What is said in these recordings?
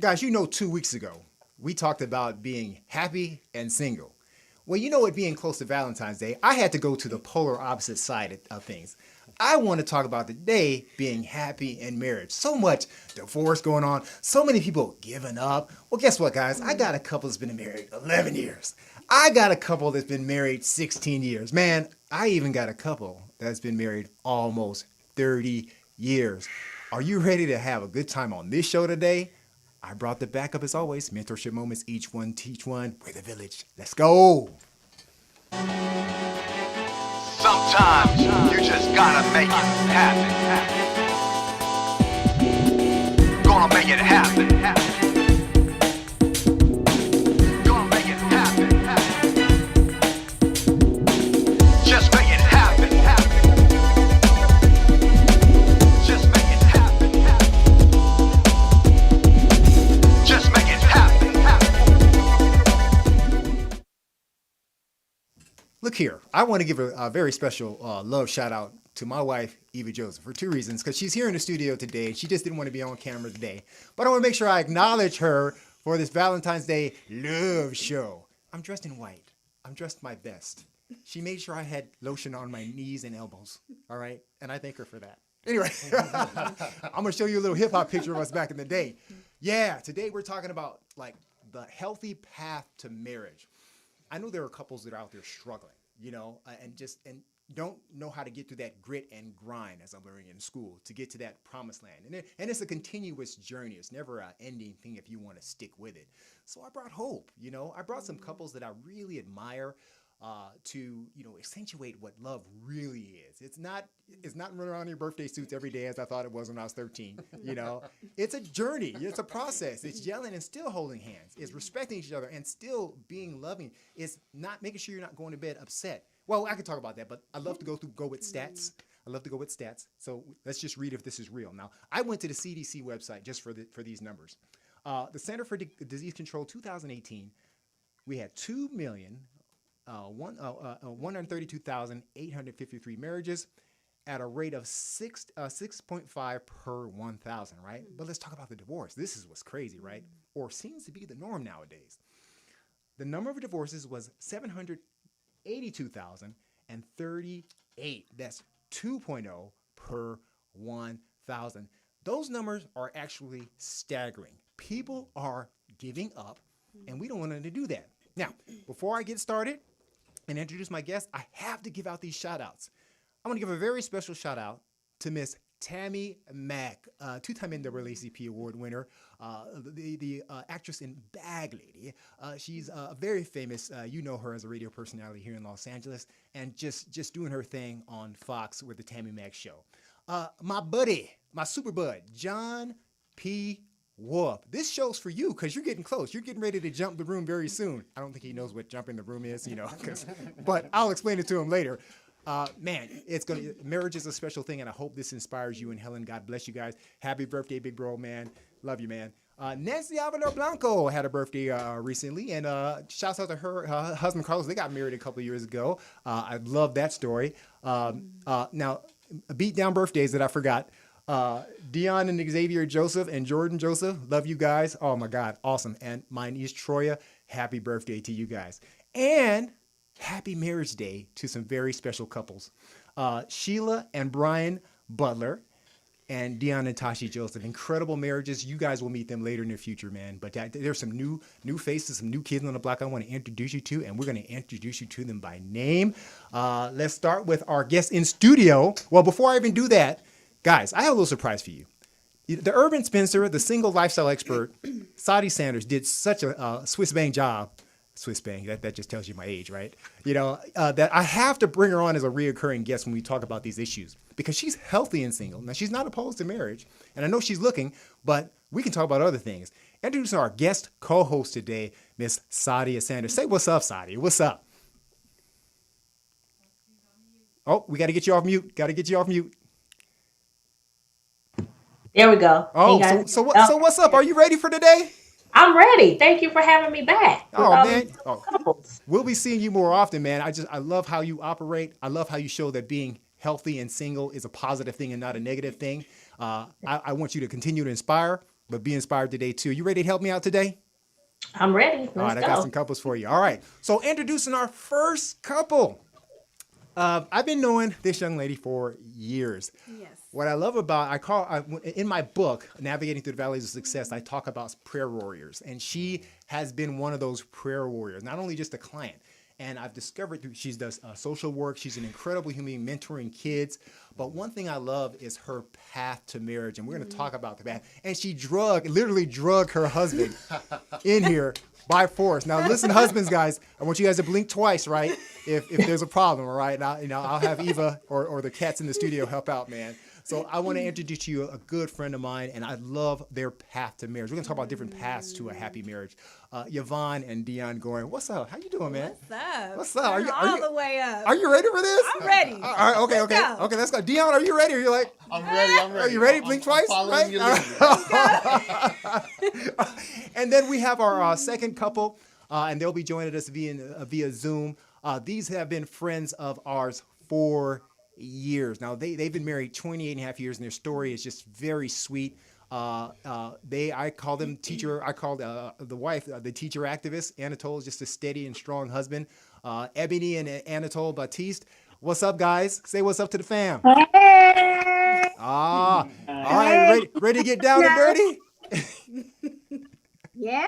Guys, 2 weeks ago, we talked about being happy and single. Well, you know what, being close to Valentine's Day, I had to go to the polar opposite side of things. I want to talk about today being happy in marriage. So much divorce going on, so many people giving up. Well, guess what, guys? I got a couple that's been married 11 years. I got a couple that's been married 16 years. Man, I even got a couple that's been married almost 30 years. Are you ready to have a good time on this show today? I brought the backup as always. Mentorship moments, each one teach one. We're the village. Let's go. Sometimes you just gotta make it happen. Gonna make it happen. Gonna make it happen. Just make it happen. Just make it happen. Just make it happen. Look here. I want to give a very special love shout out to my wife, Eva Joseph, for two reasons. Because she's here in the studio today. She just didn't want to be on camera today. But I want to make sure I acknowledge her for this Valentine's Day love show. I'm dressed in white. I'm dressed my best. She made sure I had lotion on my knees and elbows. All right? And I thank her for that. Anyway, I'm going to show you a little hip hop picture of us back in the day. Yeah, today we're talking about like the healthy path to marriage. I know there are couples that are out there struggling, and don't know how to get through that grit and grind, as I'm learning in school, to get to that promised land. And it's a continuous journey. It's never an ending thing if you want to stick with it. So I brought hope. I brought some couples that I really admire to accentuate what love really is. It's not running around in your birthday suits every day as I thought it was when I was 13. It's a journey. It's a process. It's yelling and still holding hands. It's respecting each other and still being loving. It's not making sure you're not going to bed upset. Well, I could talk about that, but I love to go with stats. I love to go with stats. So let's just read if this is real. Now, I went to the CDC website just for these numbers. The Center for Disease Control 2018, we had 132,853 marriages at a rate of 6.5 per 1,000, right? But let's talk about the divorce. This is what's crazy, right? Or seems to be the norm nowadays. The number of divorces was 782,038. That's 2.0 per 1,000. Those numbers are actually staggering. People are giving up, and we don't want them to do that. Now, before I get started and introduce my guest, I have to give out these shout outs. I'm going to give a very special shout out to Miss Tammy Mack, two-time NAACP award winner, the actress in Bag Lady. She's very famous. You know her as a radio personality here in Los Angeles, and just doing her thing on Fox with the Tammy Mack Show. My buddy, my super bud, John P. Whoop. This show's for you because you're getting close. You're getting ready to jump the room very soon. I don't think he knows what jumping the room is, but I'll explain it to him later. Man, marriage is a special thing, and I hope this inspires you and Helen. God bless you guys. Happy birthday, big bro, man. Love you, man. Nancy Avila Blanco had a birthday recently, and shouts out to her husband, Carlos. They got married a couple of years ago. I love that story. Now, beat down birthdays that I forgot. Dion and Xavier Joseph and Jordan Joseph, love you guys. Oh my God, awesome. And my niece Troya, happy birthday to you guys. And happy marriage day to some very special couples. Sheila and Brian Butler and Dion and Tashi Joseph. Incredible marriages. You guys will meet them later in the future, man. But there's some new faces, some new kids on the block I want to introduce you to, and we're going to introduce you to them by name. Let's start with our guest in studio. Well, before I even do that, guys, I have a little surprise for you. The urban spinster, the single lifestyle expert, Sadie Sanders, did such a Swiss bang job. Swiss bang, that just tells you my age, right? That I have to bring her on as a reoccurring guest when we talk about these issues because she's healthy and single. Now, she's not opposed to marriage, and I know she's looking, but we can talk about other things. Introducing our guest co-host today, Miss Sadia Sanders. Say what's up, Sadia. What's up? Oh, we got to get you off mute. There we go. Oh, so what's up? Are you ready for today? I'm ready. Thank you for having me back. Oh man, we'll be seeing you more often, man. I love how you operate. I love how you show that being healthy and single is a positive thing and not a negative thing. I want you to continue to inspire. but be inspired today too. You ready to help me out today? I'm ready. All right, Let's I got some go. couples for you. All right, so introducing our first couple. I've been knowing this young lady for years. Yes. What I love about in my book, Navigating Through the Valleys of Success, I talk about prayer warriors, and she has been one of those prayer warriors. Not only just a client, and I've discovered she does social work. She's an incredible human being, mentoring kids. But one thing I love is her path to marriage, and we're going to talk about the path. And she literally drug her husband in here by force. Now, listen, husbands, guys, I want you guys to blink twice, right? If there's a problem, all right? Now, I'll have Eva or the cats in the studio help out, man. So I want to introduce to you a good friend of mine, and I love their path to marriage. We're going to talk about different paths to a happy marriage. Yvonne and Dion Goring, what's up? How you doing, man? What's up? What's up? All the way up. Are you ready for this? I'm ready. All right, okay, Let's go. Okay, let's go. Dion, are you ready? Are you like, I'm ready. are you ready? Blink twice, following right? your lead. And then we have our second couple, and they'll be joining us via Zoom. These have been friends of ours for years. Now, they've been married 28 and a half years, and their story is just very sweet. I call them teacher. I call the wife the teacher activist. Anatole is just a steady and strong husband. Ebony and Anatole Baptiste. What's up, guys? Say what's up to the fam. All right, ready to get down and dirty? Yeah.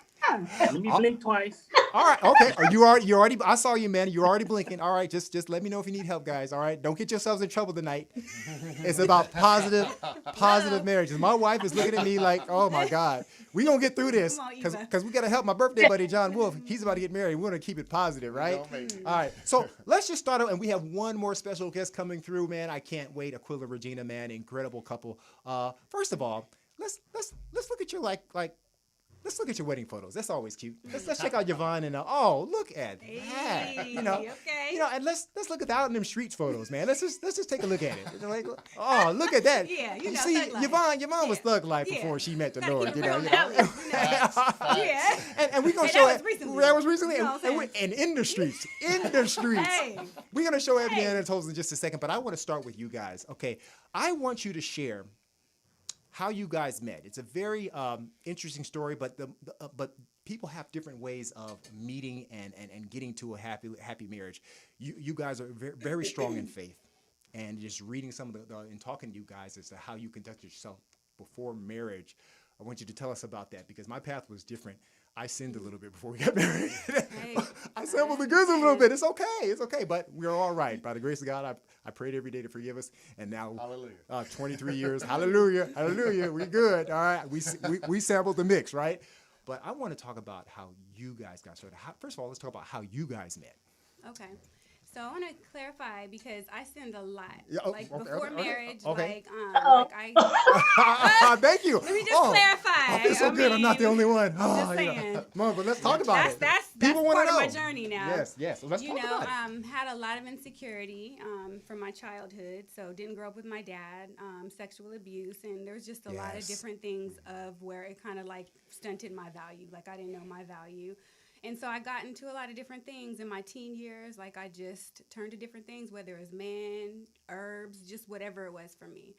Let me blink twice. All right, okay. You already. I saw you, man. You're already blinking. All right, just let me know if you need help, guys. All right, don't get yourselves in trouble tonight. It's about positive marriages. My wife is looking at me like, oh my God, we gonna get through this Come on, Eva. because we gotta help my birthday buddy John Wolf. He's about to get married. We're gonna keep it positive, right? All right. So let's just start out, and we have one more special guest coming through, man. I can't wait. Aquila Regina, man, incredible couple. First of all, let's look at your Let's look at your wedding photos. That's always cute. Let's check out Yvonne and look at that. Hey, okay. And let's look at the out in them streets photos, man. Let's just take a look at it. Like, oh, look at that. Yeah, you know, see, thug life. Yvonne was Yeah. thug life Yeah. before she met the Gotta Lord. keep You it know, real you now. know. Yeah. And we're gonna And show that it. was recently. That was recently, You know what I'm and in the streets, Hey. we're gonna show Ebony Hey. and Anatole in just a second. But I want to start with you guys. Okay, I want you to share how you guys met. It's a very interesting story, but but people have different ways of meeting and getting to a happy marriage. You guys are very, very strong in faith, and just reading some of and talking to you guys as to how you conduct yourself before marriage. I want you to tell us about that because my path was different. I sinned a little bit before we got married. Hey. I sampled the goods a little bit. It's okay, but we're all right. By the grace of God, I prayed every day to forgive us, and now, Hallelujah. 23 years, hallelujah, we good. All right, we sampled the mix, right? But I want to talk about how you guys got started. First of all, let's talk about how you guys met. Okay. So I want to clarify because I sinned a lot. Yeah, like okay, before okay, marriage, okay. like I Thank you. let me just clarify. I feel so good. I'm not the mean, only one. just Yeah. saying. No, but let's talk about it. That's People wanna part of my know. journey now. Yes. So let's You talk know, about it. had a lot of insecurity from my childhood. So didn't grow up with my dad, sexual abuse, and there was just a lot of Yes. different things of where it kind of like stunted my value. Like I didn't know my value. And so I got into a lot of different things in my teen years. Like I just turned to different things, whether it was men, herbs, just whatever it was for me.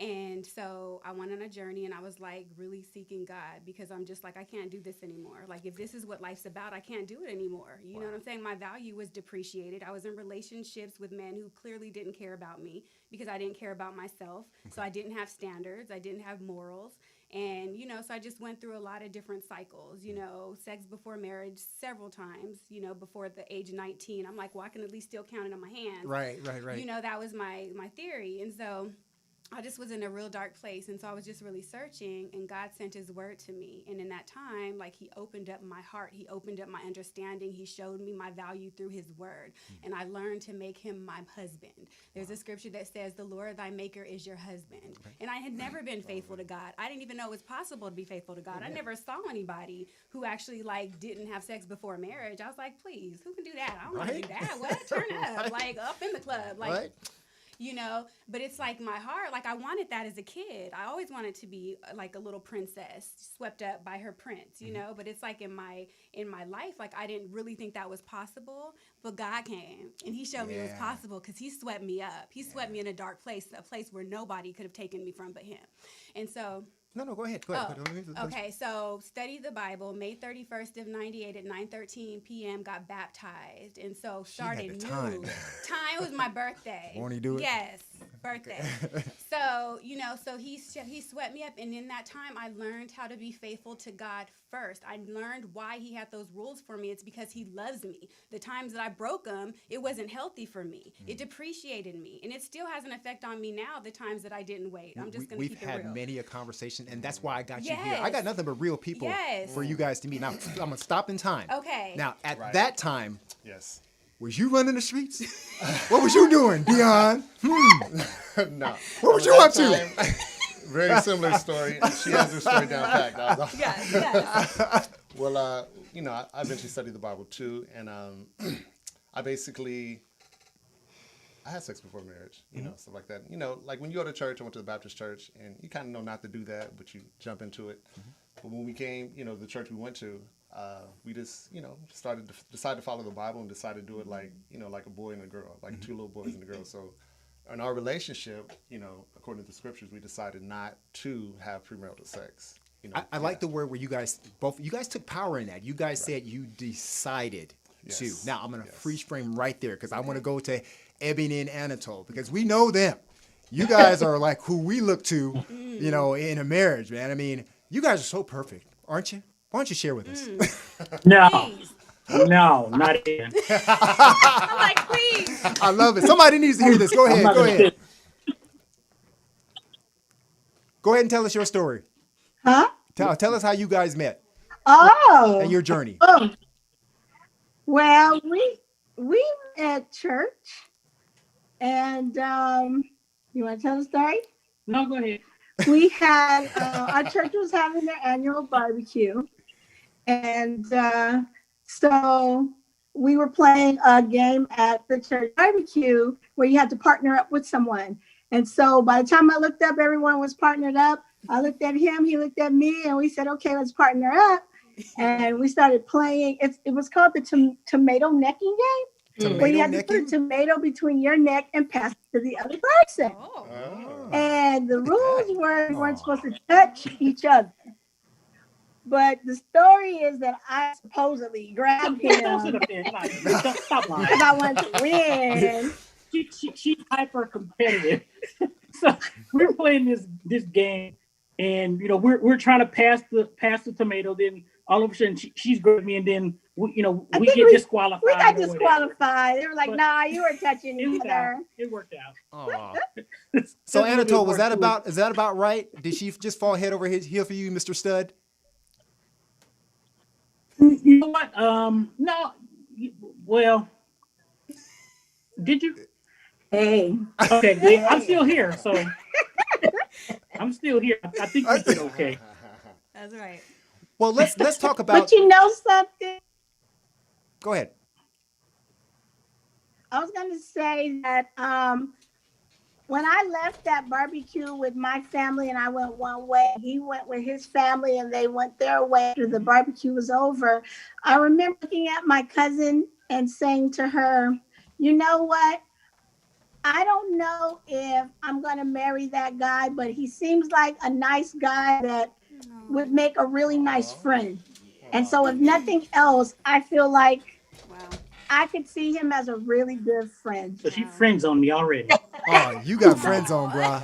And so I went on a journey and I was like really seeking God because I'm just like, I can't do this anymore. Like if this is what life's about, I can't do it anymore. You know what I'm saying? My value was depreciated. I was in relationships with men who clearly didn't care about me because I didn't care about myself. So I didn't have standards. I didn't have morals. And, you know, so I just went through a lot of different cycles, you know, sex before marriage several times, you know, before the age of 19. I'm like, well, I can at least still count it on my hands. Right. You know, that was my theory. And so I just was in a real dark place. And so I was just really searching, and God sent his word to me. And in that time, like he opened up my heart. He opened up my understanding. He showed me my value through his word. And I learned to make him my husband. There's a scripture that says, the Lord thy maker is your husband. And I had never been faithful to God. I didn't even know it was possible to be faithful to God. I never saw anybody who actually like didn't have sex before marriage. I was like, please, who can do that? I don't want to do that. What? Turn up. Like up in the club. Like, Right. you know, but it's like my heart, like I wanted that as a kid. I always wanted to be like a little princess swept up by her prince, you know, but it's like in my life, like I didn't really think that was possible, but God came and he showed me it was Yeah. possible because he swept me up. He swept me in a dark place, a place where nobody could have taken me from but him. And so No, go ahead. Go ahead. Oh, okay. So studied the Bible. May 31st of 98 at 9:13 p.m. got baptized, and so started the new. time. Time was my birthday. Won't he do it? Yes, birthday. So so he swept me up, and in that time, I learned how to be faithful to God first. I learned why He had those rules for me. It's because He loves me. The times that I broke them, it wasn't healthy for me. It depreciated me, and it still has an effect on me now. The times that I didn't wait. I'm just gonna keep it real. We've had many a conversation, and that's why I got you here. I got nothing but real people Yes. for you guys to meet. Now I'm gonna stop in time. Okay. Now at that time, Yes. was you running the streets? What was you doing, Dion? No. What was you up to? Very similar story. She has her story down packed. Yes. Well, I eventually studied the Bible too, and I basically I had sex before marriage, stuff like that. Like when you go to church, I went to the Baptist church, and you kind of know not to do that, but you jump into it. But when we came, the church we went to, we just, decided to follow the Bible and decided to do it like a boy and a girl, like two little boys and a girl. So in our relationship, according to the scriptures, we decided not to have premarital sex. I like the word where you guys took power in that. You guys said you decided to. Now I'm going to freeze frame right there because I want to go to Ebony and Anatole because we know them. You guys are like who we look to, in a marriage, man. I mean, you guys are so perfect, aren't you? Why don't you share with us? No, Please. no, not even. I'm like, please. I love it. Somebody needs to hear this. Go I'm ahead. not Go gonna ahead. sit- Go ahead and tell us your story. Huh? Tell us how you guys met Oh. and your journey. Oh. Well, we were at church, and you want to tell the story? No, go ahead. We had our church was having their annual barbecue, and so we were playing a game at the church barbecue where you had to partner up with someone. And so by the time I looked up, everyone was partnered up. I looked at him, he looked at me, and we said, okay, let's partner up. And we started playing. It was called the tomato necking game, where you had to put a tomato between your neck and pass it to the other person. Oh. And the rules were we weren't supposed to touch each other. But the story is that I supposedly grabbed Don't sit him up there. Like, stop lying. because I wanted to win. She's hyper competitive. So we're playing this game, and we're trying to pass the tomato. Then all of a sudden she's grabbing me, and then we get disqualified. We got disqualified. They were like, "Nah, you were touching each other." It worked out. Aw. So Anatole, is that about right? Did she just fall head over heel for you, Mr. Stud? You know what? No. Well, did you? Hey. Okay, I'm still here, so I'm still here. I think we did okay. That's right. Well, let's talk about. But you know something? Go ahead. I was going to say that when I left that barbecue with my family and I went one way, he went with his family and they went their way after the barbecue was over. I remember looking at my cousin and saying to her, you know what? I don't know if I'm going to marry that guy, but he seems like a nice guy that would make a really nice friend. And so if nothing else, I feel like I could see him as a really good friend. So she friends on me already. Oh, you got friends on, bro.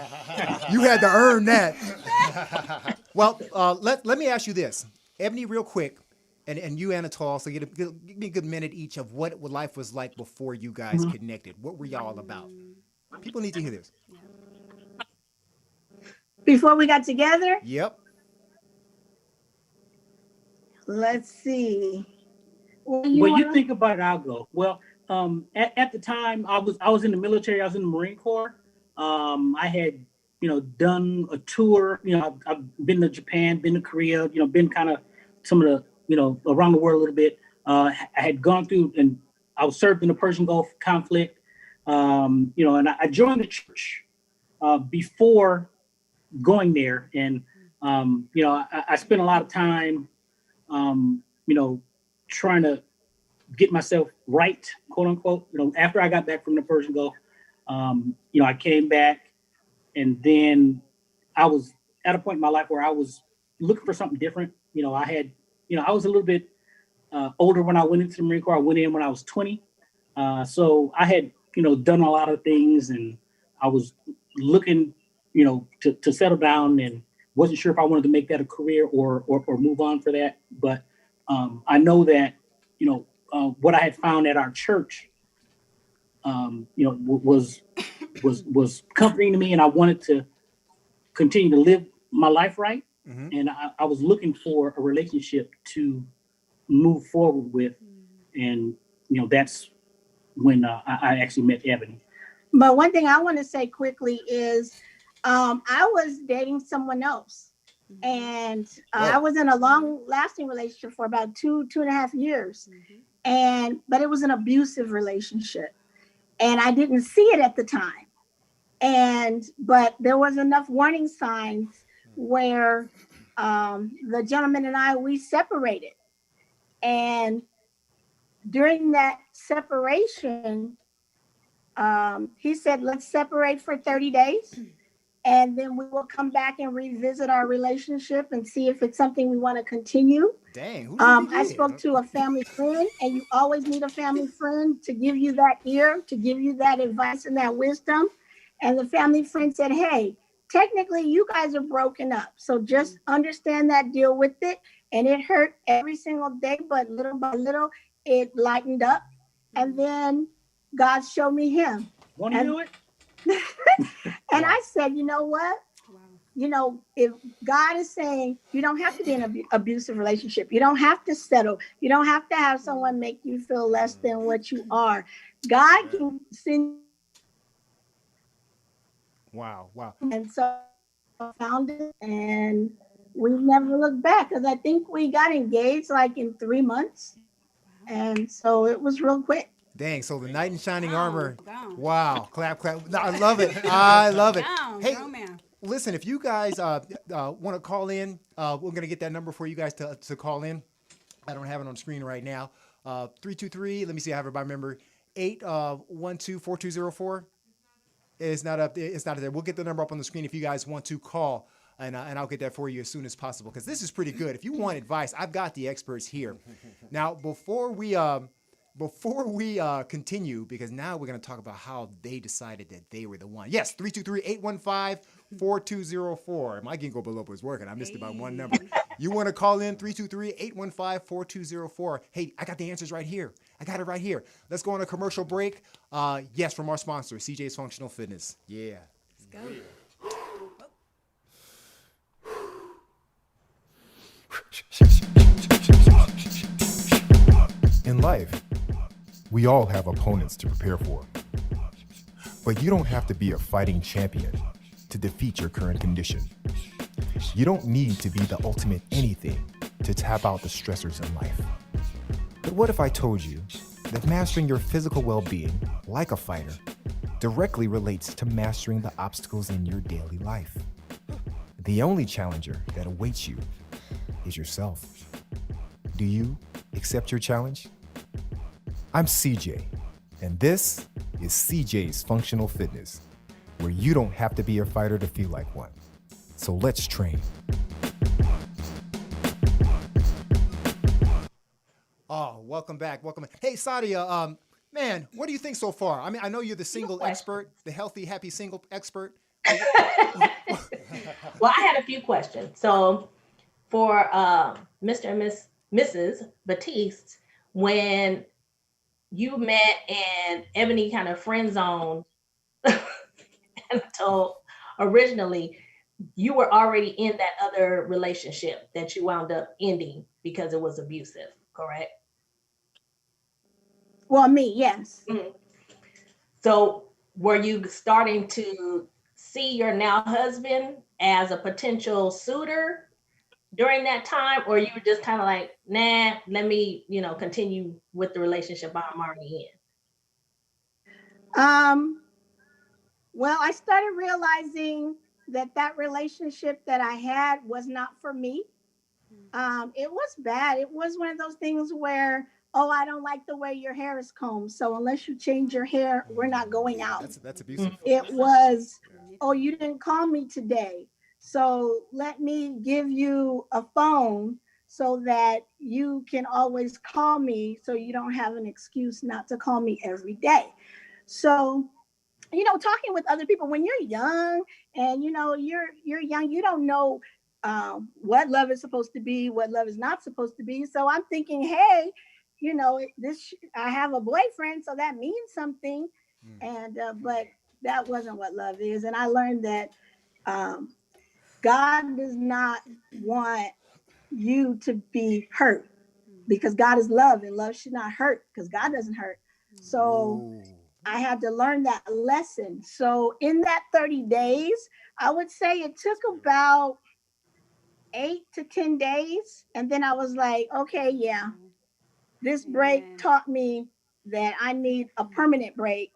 You had to earn that. Well, let me ask you this. Ebony, real quick, and you, Anatole, so give me a good minute each of what life was like before you guys connected. What were y'all about? People need to hear this. Before we got together? Yep. Let's see. When you think about it, I'll go. Well, at the time I was in the military. I was in the Marine Corps. I had done a tour. I've been to Japan, been to Korea. Been kind of some of the around the world a little bit. I had gone through and I was served in the Persian Gulf conflict. And I joined the church before going there, and I spent a lot of time trying to get myself right, quote unquote. After I got back from the Persian Gulf, I came back, and then I was at a point in my life where I was looking for something different. I had, I was a little bit older when I went into the Marine Corps. I went in when I was 20. So I had, done a lot of things, and I was looking, to settle down, and wasn't sure if I wanted to make that a career or move on for that. But I know that, what I had found at our church, was comforting to me, and I wanted to continue to live my life right. Mm-hmm. And I was looking for a relationship to move forward with. And, that's when I actually met Ebony. But one thing I want to say quickly is I was dating someone else. And I was in a long lasting relationship for about 2.5 years. But it was an abusive relationship. And I didn't see it at the time. But there was enough warning signs where the gentleman and we separated. And during that separation, he said, let's separate for 30 days. And then we will come back and revisit our relationship and see if it's something we want to continue. Dang. I spoke to a family friend, and you always need a family friend to give you that ear, to give you that advice and that wisdom. And the family friend said, hey, technically you guys are broken up. So just understand that, deal with it. And it hurt every single day, but little by little, it lightened up. And then God showed me him. Want to do it? And I said, you know what? If God is saying you don't have to be in an abusive relationship, you don't have to settle, you don't have to have someone make you feel less than what you are. God can send. Wow. And so I found it, and we never looked back, because I think we got engaged like in 3 months. And so it was real quick. Dang, so the knight in shining armor. Down. Wow. Clap. No, I love it. I love it. Down, Hey, man. listen, if you guys want to call in, we're going to get that number for you guys to call in. I don't have it on screen right now. 323, let me see, I have it by member, 812-4204. It's not up there. It's not there. We'll get the number up on the screen if you guys want to call, and I'll get that for you as soon as possible, because this is pretty good. If you want advice, I've got the experts here. Now, before we continue, because now we're going to talk about how they decided that they were the one. Yes, 323-815-4204. My ginkgo biloba is working. I missed it by one number. You want to call in, 323-815-4204. Hey, I got the answers right here. I got it right here. Let's go on a commercial break. Yes, from our sponsor, CJ's Functional Fitness. Yeah. Let's go. In life, we all have opponents to prepare for. But you don't have to be a fighting champion to defeat your current condition. You don't need to be the ultimate anything to tap out the stressors in life. But what if I told you that mastering your physical well-being, like a fighter, directly relates to mastering the obstacles in your daily life? The only challenger that awaits you is yourself. Do you accept your challenge? I'm CJ, and this is CJ's Functional Fitness, where you don't have to be a fighter to feel like one. So let's train. Oh, welcome back. Hey, Sadia, man, what do you think so far? I mean, I know you're the single expert, the healthy, happy single expert. Well, I had a few questions. So for Mr. and Mrs. Batiste, when you met and Ebony kind of friend zoned, and told originally you were already in that other relationship that you wound up ending because it was abusive, correct? Well, me, yes. Mm-hmm. So were you starting to see your now husband as a potential suitor during that time, or you were just kind of like, nah, let me, continue with the relationship I'm already in? Well, I started realizing that relationship that I had was not for me. It was bad. It was one of those things where, oh, I don't like the way your hair is combed, so unless you change your hair, we're not going out. That's abusive. It was, oh, you didn't call me today, So let me give you a phone so that you can always call me so you don't have an excuse not to call me every day. So, talking with other people when you're young and you're young, you don't know what love is supposed to be, what love is not supposed to be. So I'm thinking, hey, I have a boyfriend, so that means something. And but that wasn't what love is, and I learned that um, God does not want you to be hurt because God is love and love should not hurt because God doesn't hurt. So Whoa. I had to learn that lesson. So in that 30 days, I would say it took about 8 to 10 days. And then I was like, okay, yeah, this break Amen. taught me that I need a permanent break.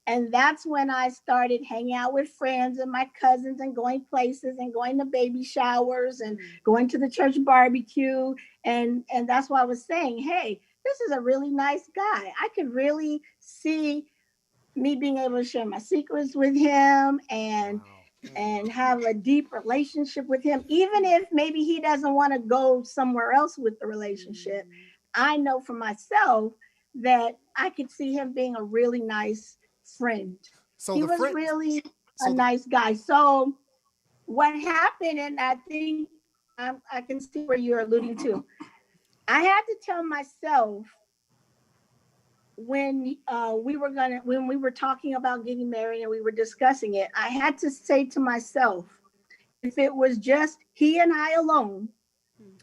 And that's when I started hanging out with friends and my cousins and going places and going to baby showers and going to the church barbecue. And that's why I was saying, hey, this is a really nice guy. I could really see me being able to share my secrets with him and have a deep relationship with him, even if maybe he doesn't want to go somewhere else with the relationship. I know for myself that I could see him being a really nice friend. So He the was friend. really a So the, nice guy. So what happened, and I think I can see where you're alluding to. I had to tell myself when we were talking about getting married and we were discussing it, I had to say to myself, if it was just he and I alone,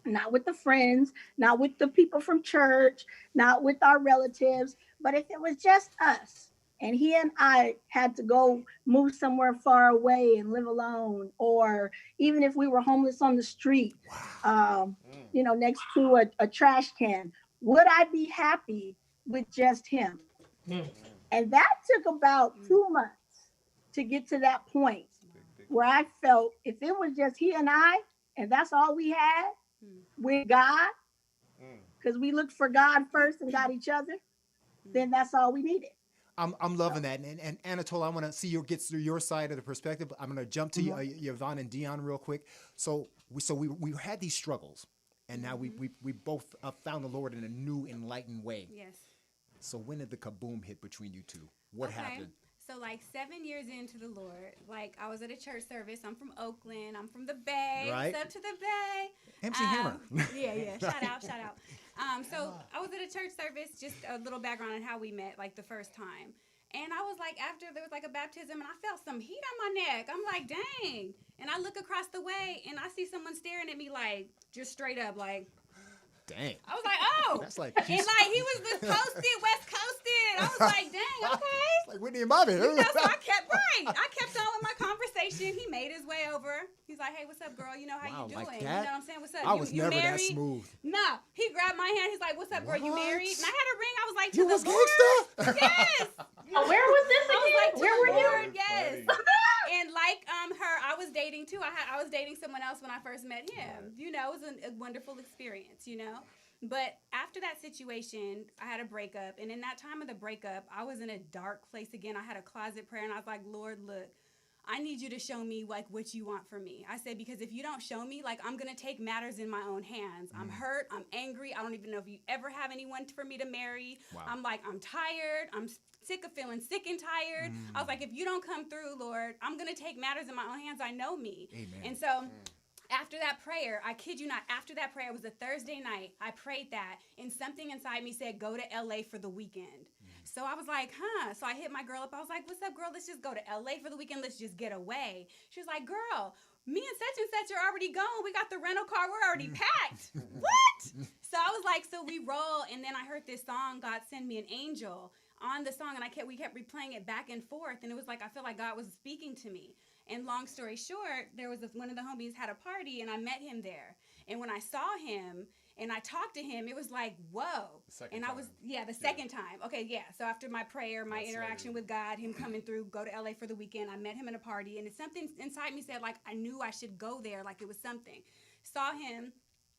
not with the friends, not with the people from church, not with our relatives, but if it was just us and he and I had to go move somewhere far away and live alone, or even if we were homeless on the street, next to a trash can, would I be happy with just him? And that took about 2 months to get to that point where I felt if it was just he and I, and that's all we had with God, because we looked for God first and got each other, then that's all we needed. I'm loving that. And Anatole, I want to see get through your side of the perspective. I'm going to jump to Yvonne and Dion real quick. So we had these struggles, and now we both found the Lord in a new, enlightened way. Yes. So when did the kaboom hit between you two? What happened? So like 7 years into the Lord, like I was at a church service. I'm from Oakland. I'm from the Bay. Right. What's up to the Bay? MC Hammer. Yeah. Shout out. So I was at a church service. Just a little background on how we met, like the first time. And I was like, after there was like a baptism, and I felt some heat on my neck. I'm like, dang. And I look across the way, and I see someone staring at me, like just straight up, like. Dang. I was like, oh. That's like. And like he was West Coasted. I was like, dang, okay. It's like Whitney and Bobby. So I kept on with my conversation. He made his way over. He's like, hey, what's up, girl? You know how you doing? Like you know what I'm saying? What's up? I was you never married? that smooth. No. He grabbed my hand. He's like, what's up, girl? You married? And I had a ring. I was like, to You the was Lord. gangsta? Yes. Where was this I was again? like, to Where the were you? Lord, yes. And like her, I was dating too. I was dating someone else when I first met him. You know, it was a wonderful experience, you know. But after that situation, I had a breakup. And in that time of the breakup, I was in a dark place again. I had a closet prayer, and I was like, Lord, look, I need you to show me like what you want from me. I said, because if you don't show me, like I'm going to take matters in my own hands. I'm hurt. I'm angry. I don't even know if you ever have anyone for me to marry. Wow. I'm like, I'm tired. I'm sick of feeling sick and tired. I was like, if you don't come through, Lord, I'm going to take matters in my own hands. I know me. Amen. And so after that prayer, I kid you not, after that prayer, it was a Thursday night, I prayed that, and something inside me said, go to LA for the weekend. So I was like, So I hit my girl up. I was like, what's up, girl? Let's just go to LA for the weekend. Let's just get away. She was like, girl, me and such are already gone. We got the rental car. We're already packed. What? So I was like, so we roll, and then I heard this song, God Send Me an Angel, on the song, and we kept replaying it back and forth, and it was like, I feel like God was speaking to me. And long story short, there was one of the homies had a party, and I met him there. And when I saw him and I talked to him, it was like, whoa. The second time. Okay, yeah. So after my prayer, my interaction with God, him coming through, go to LA for the weekend, I met him in a party, and it's something inside me said, like, I knew I should go there, like it was something. Saw him.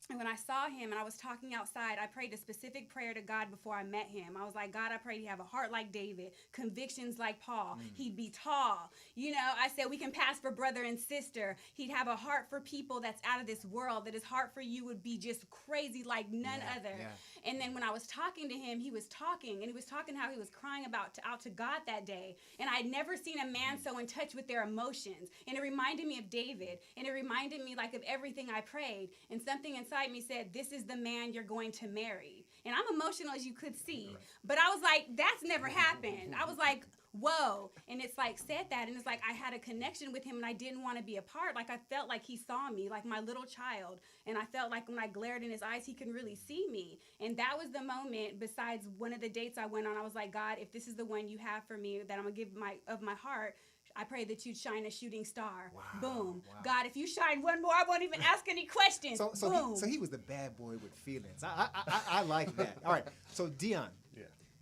And when I saw him and I was talking outside, I prayed a specific prayer to God before I met him. I was like, God, I prayed he'd have a heart like David, convictions like Paul. He'd be tall. You know, I said, we can pass for brother and sister. He'd have a heart for people that's out of this world, that his heart for you would be just crazy like none other. Yeah. And then when I was talking to him, he was talking, and he was talking how he was crying out to God that day. And I'd never seen a man so in touch with their emotions. And it reminded me of David. And it reminded me like of everything I prayed. And something inside me said, this is the man you're going to marry. And I'm emotional, as you could see, but I was like, that's never happened. I was like, whoa. And it's like said that, and it's like I had a connection with him, and I didn't want to be apart. Like I felt like he saw me like my little child, and I felt like when I glared in his eyes, he can really see me. And that was the moment, besides one of the dates I went on, I was like, God, if this is the one you have for me, that I'm gonna give my heart, I pray that you'd shine a shooting star. Wow, boom. Wow. God, if you shine one more, I won't even ask any questions. Boom. So he was the bad boy with feelings. I like that. All right. So Dion,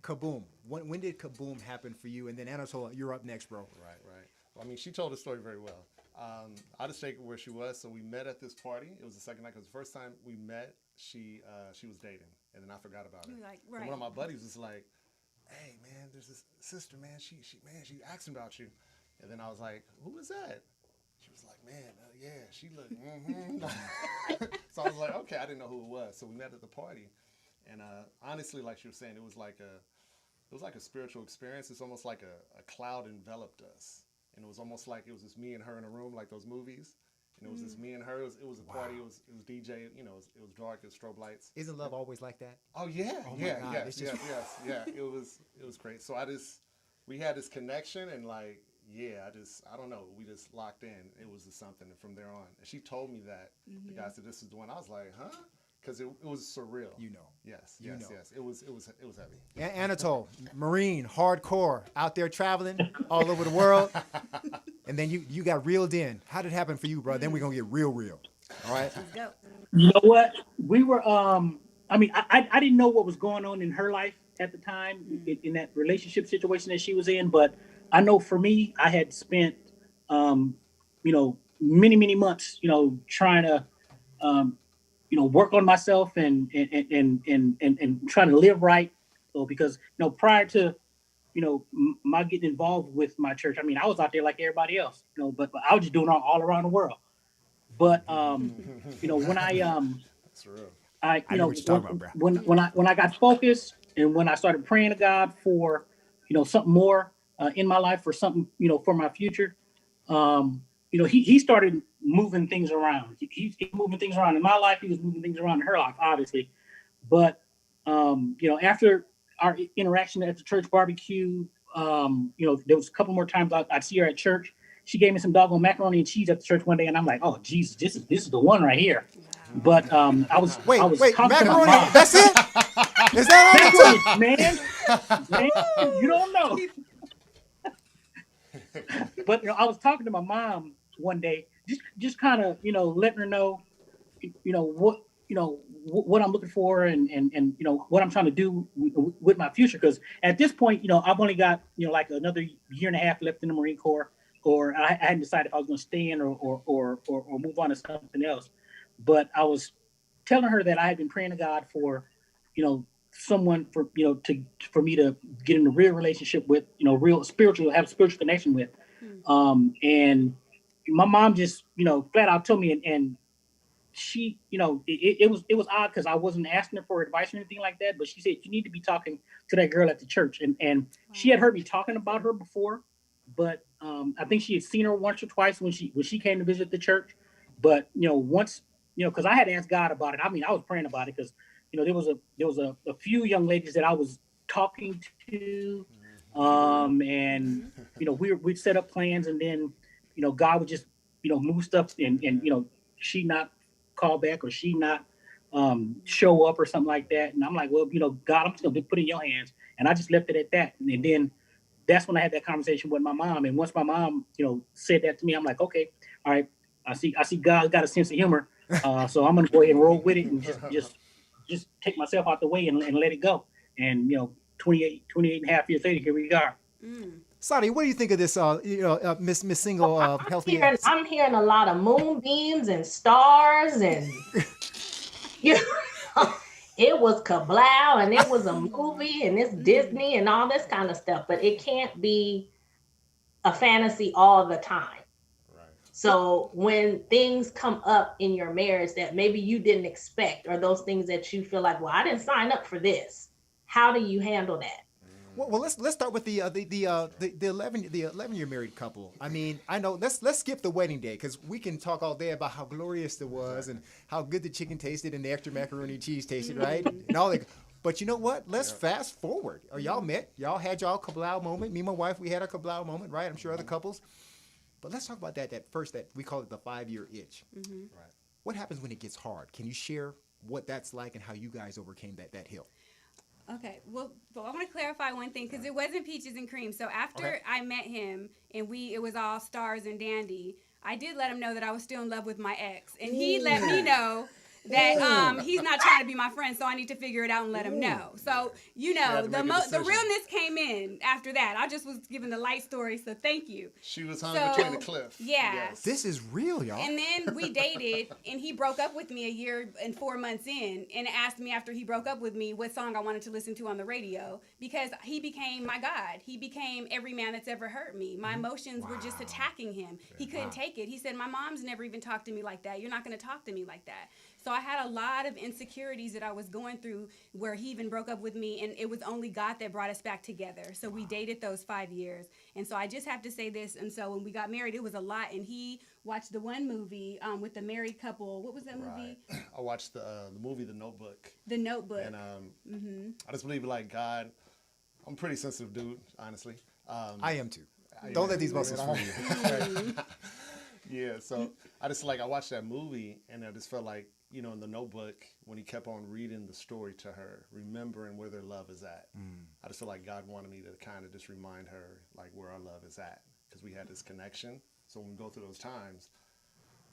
Kaboom. When did Kaboom happen for you? And then Anatole, you're up next, bro. Right. Well, I mean, she told the story very well. I'll just take where she was. So we met at this party. It was the second night because the first time we met, she was dating, and then I forgot about it. Like, right. And one of my buddies was like, "Hey, man, there's this sister, man. She asking about you." And then I was like, "Who is that?" She was like, "Man, yeah, she looked." So I was like, "Okay," I didn't know who it was. So we met at the party, and honestly, like she was saying, it was like a spiritual experience. It's almost like a cloud enveloped us, and it was almost like it was just me and her in a room, like those movies. And it was just me and her. It was a party. It was DJ. You know, it was dark. It was strobe lights. Isn't love always like that? Oh yeah, oh yeah, my God, yes. It was great. So we had this connection, and like, I don't know. We just locked in. It was just something, and from there on, and she told me that the guy said this is the one. I was like, huh? Because it was surreal. You know. Yes. It was heavy. Anatole, Marine, hardcore, out there traveling all over the world. And then you got reeled in. How did it happen for you, bro? Then we're going to get real. All right? Let's go. You know what? We were, I mean, I didn't know what was going on in her life at the time in that relationship situation that she was in. But I know for me, I had spent, many months, trying to, work on myself and trying to live right. So because, prior to, my getting involved with my church, I mean, I was out there like everybody else, but I was just doing it all around the world. But, when I, that's real. I know what you're talking about, bro. When I got focused and when I started praying to God for, something more in my life, for something, for my future, he started moving things around. He's moving things around in my life. He was moving things around in her life, obviously. But, after our interaction at the church barbecue, there was a couple more times I'd see her at church. She gave me some doggone macaroni and cheese at the church one day, and I'm like, "Oh, Jesus, this is the one right here." But I was wait, talking to my macaroni? mom. That's it? Is that all? That's it, man. You don't know. But I was talking to my mom one day, just kind of letting her know, what I'm looking for and what I'm trying to do with my future. Because at this point, I've only got like another year and a half left in the Marine Corps, or I hadn't decided if I was going to stay in or move on to something else. But I was telling her that I had been praying to God for, someone for me to get in a real relationship with, real spiritual, have a spiritual connection with. And my mom just, flat out told me, and she, it was odd because I wasn't asking her for advice or anything like that, but she said, you need to be talking to that girl at the church. And she had heard me talking about her before, but I think she had seen her once or twice when she came to visit the church. But, once, because I had asked God about it. I mean, I was praying about it because, there was a few young ladies that I was talking to, and, we'd set up plans, and then, God would just, move stuff and she not call back or she not show up or something like that. And I'm like, well, God, I'm just going to put it in your hands. And I just left it at that. And then that's when I had that conversation with my mom. And once my mom, said that to me, I'm like, okay, all right, I see God's got a sense of humor. So I'm going to go ahead and roll with it and just take myself out the way and let it go. And, 28 and a half years later, here we are. Sadi, what do you think of this, Miss Single Healthy? I'm hearing a lot of moonbeams and stars and You know, it was kablow and it was a movie and it's Disney and all this kind of stuff, but it can't be a fantasy all the time. Right. So when things come up in your marriage that maybe you didn't expect, or those things that you feel like, well, I didn't sign up for this, how do you handle that? Well, let's start with the 11-year married couple. I mean, I know let's skip the wedding day because we can talk all day about how glorious it was and how good the chicken tasted and the extra macaroni and cheese tasted, right? And all that. But you know what? Let's fast forward. Y'all met. Y'all had y'all kablow moment. Me and my wife, we had a kablow moment, right? I'm sure other couples. But let's talk about that we call it the 5-year itch. Right. What happens when it gets hard? Can you share what that's like and how you guys overcame that hill? Okay, well, I want to clarify one thing because it wasn't peaches and cream. So after I met him and it was all stars and dandy, I did let him know that I was still in love with my ex, and he let me know that he's not trying to be my friend, so I need to figure it out and let him know. So the realness came in after that. I just was giving the light story, so thank you. She was hung between the cliff. Yeah. Yes. This is real, y'all. And then we dated, and he broke up with me a year and 4 months in, and asked me after he broke up with me what song I wanted to listen to on the radio, because he became my God. He became every man that's ever hurt me. My emotions were just attacking him. He couldn't take it. He said, my mom's never even talked to me like that. You're not going to talk to me like that. So I had a lot of insecurities that I was going through where he even broke up with me, and it was only God that brought us back together. So we dated those 5 years. And so I just have to say this. And so when we got married, it was a lot. And he watched the one movie with the married couple. What was that movie? Right. I watched the movie The Notebook. The Notebook. And I just believe, like, God, I'm a pretty sensitive dude, honestly. I am too. Don't let these muscles fool you. Yeah, so I watched that movie, and I just felt like, you know, in The Notebook, when he kept on reading the story to her, remembering where their love is at, I just feel like God wanted me to kind of just remind her, like, where our love is at, because we had this connection. So when we go through those times,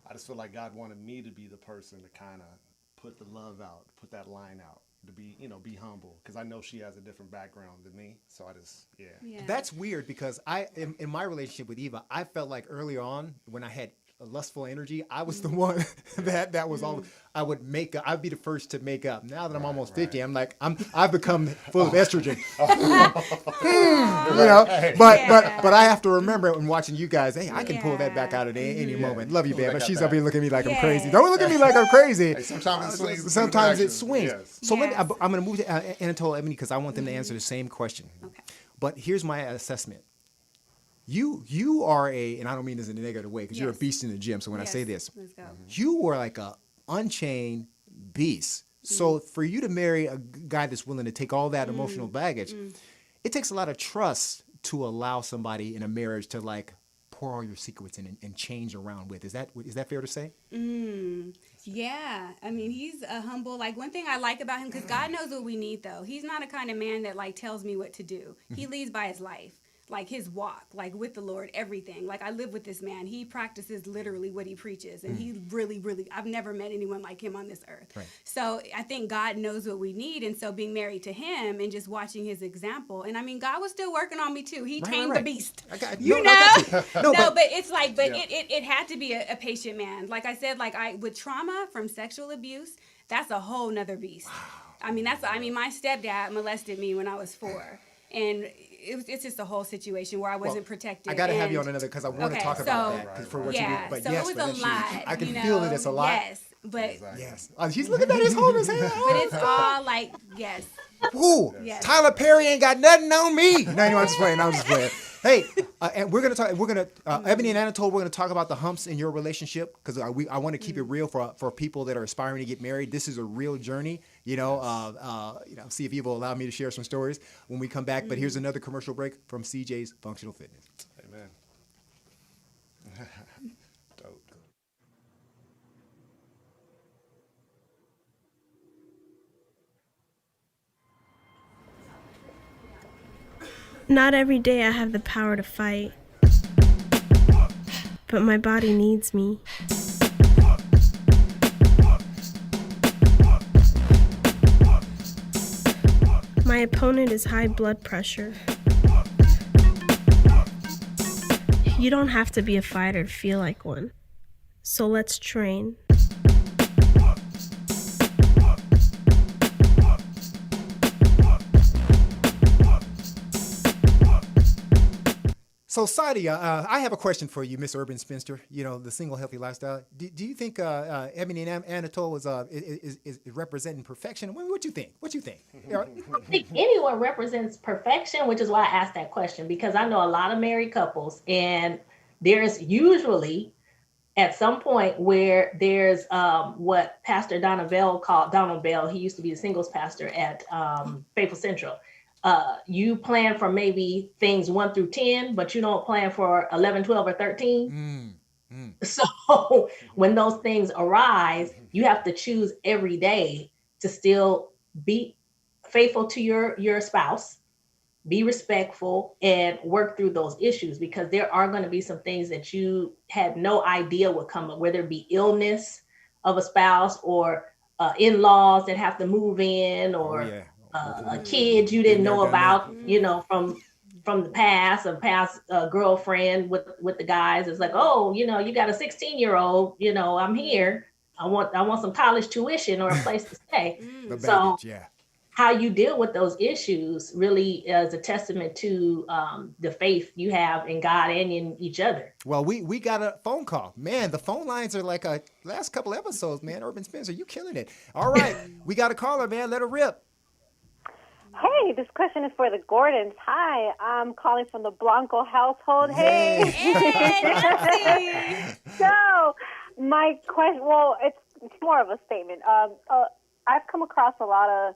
I just feel like God wanted me to be the person to kind of put the love out, put that line out, to be, you know, be humble, because I know she has a different background than me. So I just, yeah. That's weird because in my relationship with Eva, I felt like early on when I had a lustful energy, I was the one that was all I would make up. I'd be the first to make up. Now that I'm almost 50, I'm like I've become full of estrogen. You know, but I have to remember when watching you guys, hey, I can pull that back out at any moment. Love you, babe. But she's up here looking at me like I'm crazy. Don't look at me like I'm crazy. Hey, sometimes it swings. Sometimes it swings. Yes. So I'm going to move to Anatole, Ebony, because I want them to answer the same question. Okay. But here's my assessment. You are and I don't mean this in a negative way, because you're a beast in the gym. So when I say this, let's go. you were like a unchained beast. So for you to marry a guy that's willing to take all that emotional baggage, it takes a lot of trust to allow somebody in a marriage to like pour all your secrets in and change around with. Is that fair to say? Yeah, I mean, he's a humble, like, one thing I like about him, because God knows what we need, though. He's not a kind of man that, like, tells me what to do. He leads by his life. Like his walk, like with the Lord, everything. Like I live with this man. He practices literally what he preaches. And he really, really, I've never met anyone like him on this earth. Right. So I think God knows what we need. And so being married to him and just watching his example. And I mean, God was still working on me too. He tamed the beast. But it's like, it had to be a patient man. Like I said, like with trauma from sexual abuse, that's a whole nother beast. Wow. I mean, my stepdad molested me when I was 4. And it's just a whole situation where I wasn't protected. I got to have you on another because I want to talk about that. For what you did. But so yes, it was a lot. I can feel it. It's a lot. Yes, but yes. She's looking at his holding his hand. But it's all like, yes. Ooh, yes. Tyler Perry ain't got nothing on me. No, I'm just playing. I'm just playing. Hey, and we're gonna talk. Ebony and Anatole. We're gonna talk about the humps in your relationship because I want to keep it real for people that are aspiring to get married. This is a real journey. See if Eva will allow me to share some stories when we come back. But here's another commercial break from CJ's Functional Fitness. Amen. Dope. Not every day I have the power to fight, but my body needs me. My opponent is high blood pressure. You don't have to be a fighter to feel like one, so let's train. So, Sadia, I have a question for you, Miss Urban Spinster. You know, the single healthy lifestyle. Do you think Ebony and Anatole is representing perfection? What do you think? What do you think? I don't think anyone represents perfection, which is why I asked that question, because I know a lot of married couples, and there's usually at some point where there's what Pastor Donald Bell, he used to be the singles pastor at Faithful Central. You plan for maybe things 1 through 10, but you don't plan for 11, 12, or 13. So when those things arise, you have to choose every day to still be faithful to your spouse, be respectful, and work through those issues, because there are going to be some things that you had no idea would come up, whether it be illness of a spouse, or in-laws that have to move in, or kids you didn't know about, from the past, a past girlfriend with the guys. It's like, oh, you got a 16-year-old, I'm here. I want some college tuition or a place to stay. The So baggage, yeah. how you deal with those issues really is a testament to the faith you have in God and in each other. Well, we got a phone call. Man, the phone lines are like last couple episodes, man. Urban Spencer, you killing it. All right, we got a caller, man. Let her rip. Hey, this question is for the Gordons. Hi, I'm calling from the Blanco household. Hey. So, my question, well, it's more of a statement. I've come across a lot of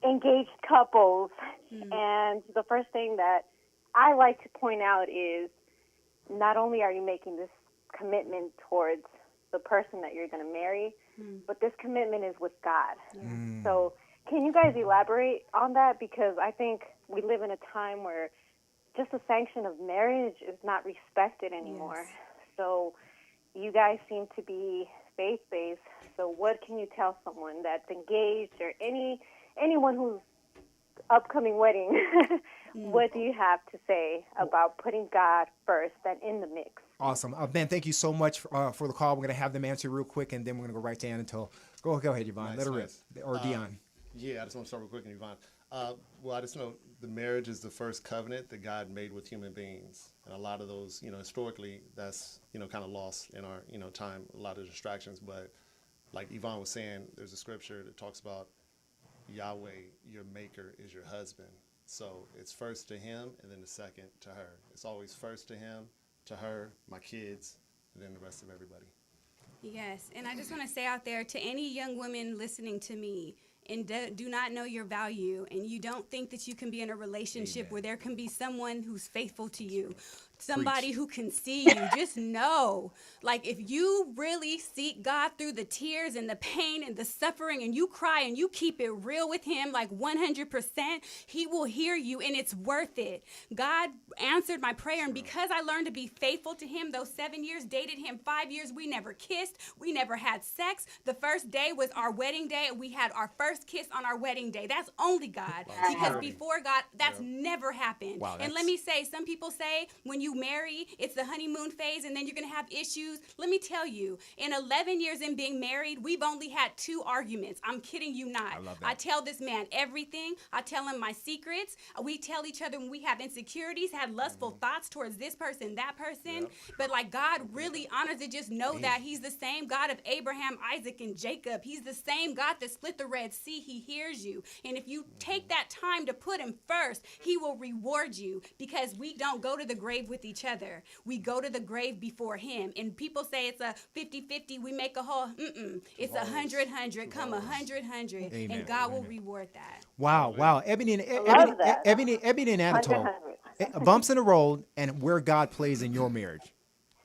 engaged couples, and the first thing that I like to point out is not only are you making this commitment towards the person that you're going to marry, but this commitment is with God. So can you guys elaborate on that? Because I think we live in a time where just the sanction of marriage is not respected anymore. Yes. So you guys seem to be faith-based. So what can you tell someone that's engaged, or anyone who's upcoming wedding? What do you have to say about putting God first and in the mix? Awesome. Ben, thank you so much for the call. We're going to have them answer real quick, and then we're going to go right to Anatole. Go ahead, Yvonne. Let her rip. Or Dion. Yeah, I just want to start real quick, and Yvonne. Well, I just know the marriage is the first covenant that God made with human beings. And a lot of those, historically, that's, kind of lost in our, time, a lot of distractions. But like Yvonne was saying, there's a scripture that talks about Yahweh, your maker, is your husband. So it's first to him, and then the second to her. It's always first to him, to her, my kids, and then the rest of everybody. Yes, and I just want to say out there to any young women listening to me, and do not know your value, and you don't think that you can be in a relationship where there can be someone who's faithful to you, somebody who can see you. Just know, like, if you really seek God through the tears and the pain and the suffering, and you cry and you keep it real with him, like 100%, he will hear you, and it's worth it. God answered my prayer, and because I learned to be faithful to him those 7 years, dated him 5 years, we never kissed, we never had sex. The first day was our wedding day, and we had our first kiss on our wedding day. That's only God, because before God, that's never happened. Wow, and let me say, some people say when you marry, it's the honeymoon phase, and then you're going to have issues. Let me tell you, in 11 years in being married, we've only had 2 arguments. I'm kidding you not. I tell this man everything. I tell him my secrets. We tell each other when we have insecurities, had lustful thoughts towards this person, that person. But like, God really honors it. Just know that he's the same God of Abraham, Isaac, and Jacob. He's the same God that split the Red Sea. He hears you. And if you take that time to put him first, he will reward you, because we don't go to the grave with each other. We go to the grave before him. And people say it's a 50-50, we make a whole, it's 100-100, come 100-100, and God will reward that. Wow. Ebony and Anatole, bumps in the road and where God plays in your marriage.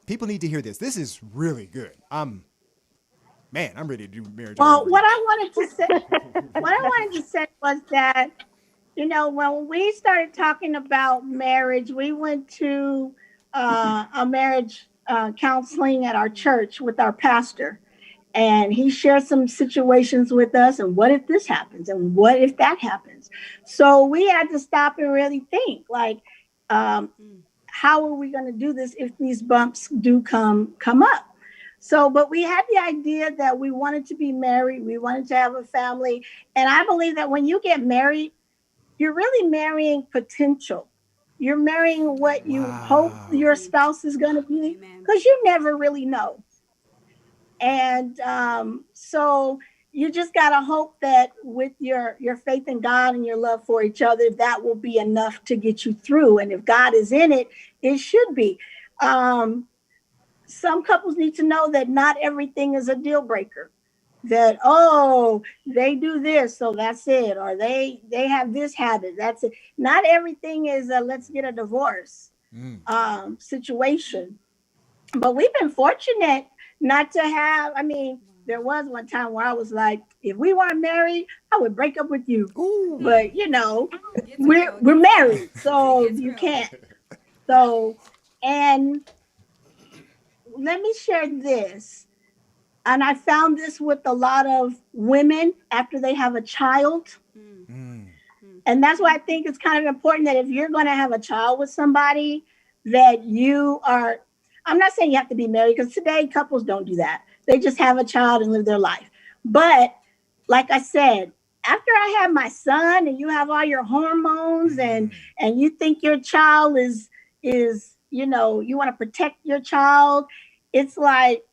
People need to hear this. This is really good. I'm ready to do marriage. Well, what I wanted to say was that, when we started talking about marriage, we went to a marriage counseling at our church with our pastor, and he shared some situations with us, and what if this happens, and what if that happens? So we had to stop and really think, like, how are we going to do this if these bumps do come up? So, but we had the idea that we wanted to be married. We wanted to have a family. And I believe that when you get married, you're really marrying potential. You're marrying what you hope Wow. your spouse is going to be, Amen. because you never really know. And so you just got to hope that with your faith in God and your love for each other, that will be enough to get you through. And if God is in it, it should be. Um, some couples need to know that not everything is a deal breaker. That, oh, they do this, so that's it, or they have this habit, that's it. Not everything is a let's get a divorce Mm. situation. But we've been fortunate not to have. I mean, there was one time where I was like, if we weren't married, I would break up with you. Ooh. But you know, It's we're real. we're married, so It's you real. can't. So, and let me share this. And I found this with a lot of women after they have a child. Mm. And that's why I think it's kind of important that if you're going to have a child with somebody, that you are, I'm not saying you have to be married, because today couples don't do that. They just have a child and live their life. But like I said, after I had my son and you have all your hormones and you think your child is, you want to protect your child, it's like,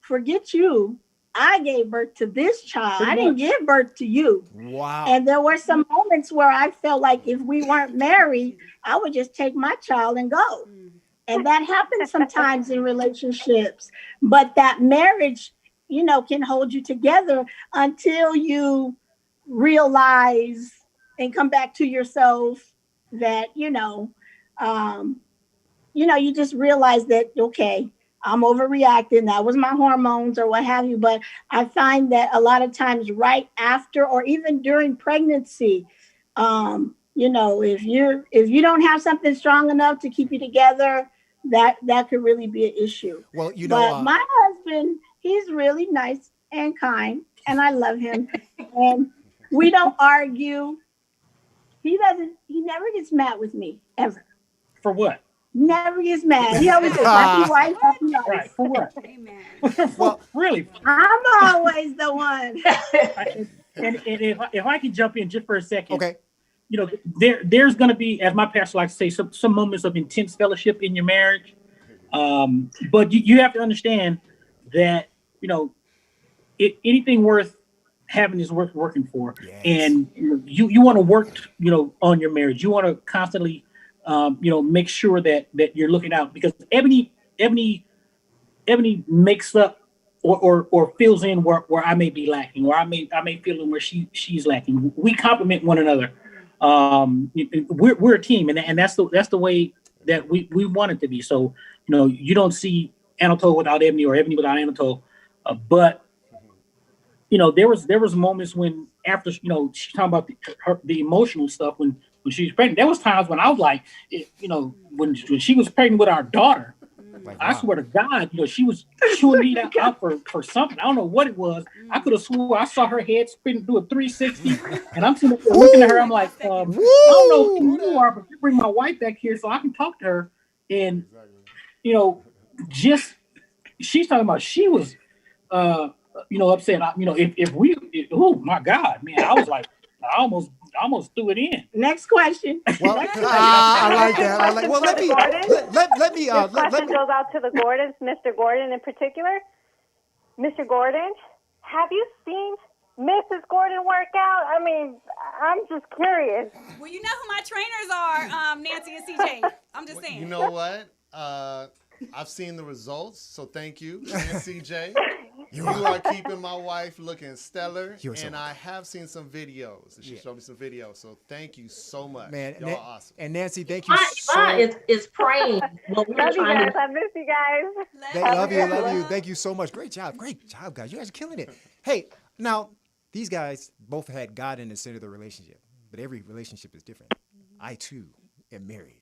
forget you. I gave birth to this child. Pretty I didn't much. give birth to you. Wow. And there were some moments where I felt like if we weren't married, I would just take my child and go. And that happens sometimes in relationships. But that marriage, can hold you together until you realize and come back to yourself that, you just realize that, okay, I'm overreacting. That was my hormones or what have you. But I find that a lot of times right after or even during pregnancy, if you don't have something strong enough to keep you together, that could really be an issue. Well, But my husband, he's really nice and kind, and I love him. And we don't argue. He never gets mad with me, ever. For what? Never gets mad. He always says, happy wife, happy life. Right. For what? Amen. Well, Really. I'm always the one. And if I can jump in just for a second, okay. There's going to be, as my pastor likes to say, some moments of intense fellowship in your marriage. But you have to understand that, anything worth having is worth working for. Yes. And you want to work, on your marriage. You want to constantly, make sure that you're looking out, because Ebony makes up or fills in where I may be lacking, or I may fill in where she's lacking. We complement one another. We're a team, and that's the way that we want it to be. So you don't see Anatole without Ebony or Ebony without Anatole, but there was moments when after she's talking about the emotional stuff when she was pregnant. There was times when I was like, when she was pregnant with our daughter. Like, I swear to God, she was chewing me out for something. I don't know what it was. I could have swore I saw her head spin do a 360, and I'm sitting there looking at her. I'm like, I don't know who you are, but you bring my wife back here so I can talk to her. And just she's talking about she was, upset. Oh my God, man, I was like, I almost threw it in. Next question. Well, I like that. I like. Well, let me. This question goes out to the Gordons, Mr. Gordon in particular. Mr. Gordon, have you seen Mrs. Gordon work out? I mean, I'm just curious. Well, you know who my trainers are, Nancy and CJ. I'm just saying. You know what? I've seen the results, so thank you, and CJ. You are keeping my wife looking stellar, and I have seen some videos. She showed me some videos, so thank you so much. Man, y'all awesome. And Nancy, thank you Yvonne is praying. Love you guys. I miss you guys. Love you. Thank you so much. Great job, guys. You guys are killing it. Hey, now these guys both had God in the center of the relationship, but every relationship is different. I too am married.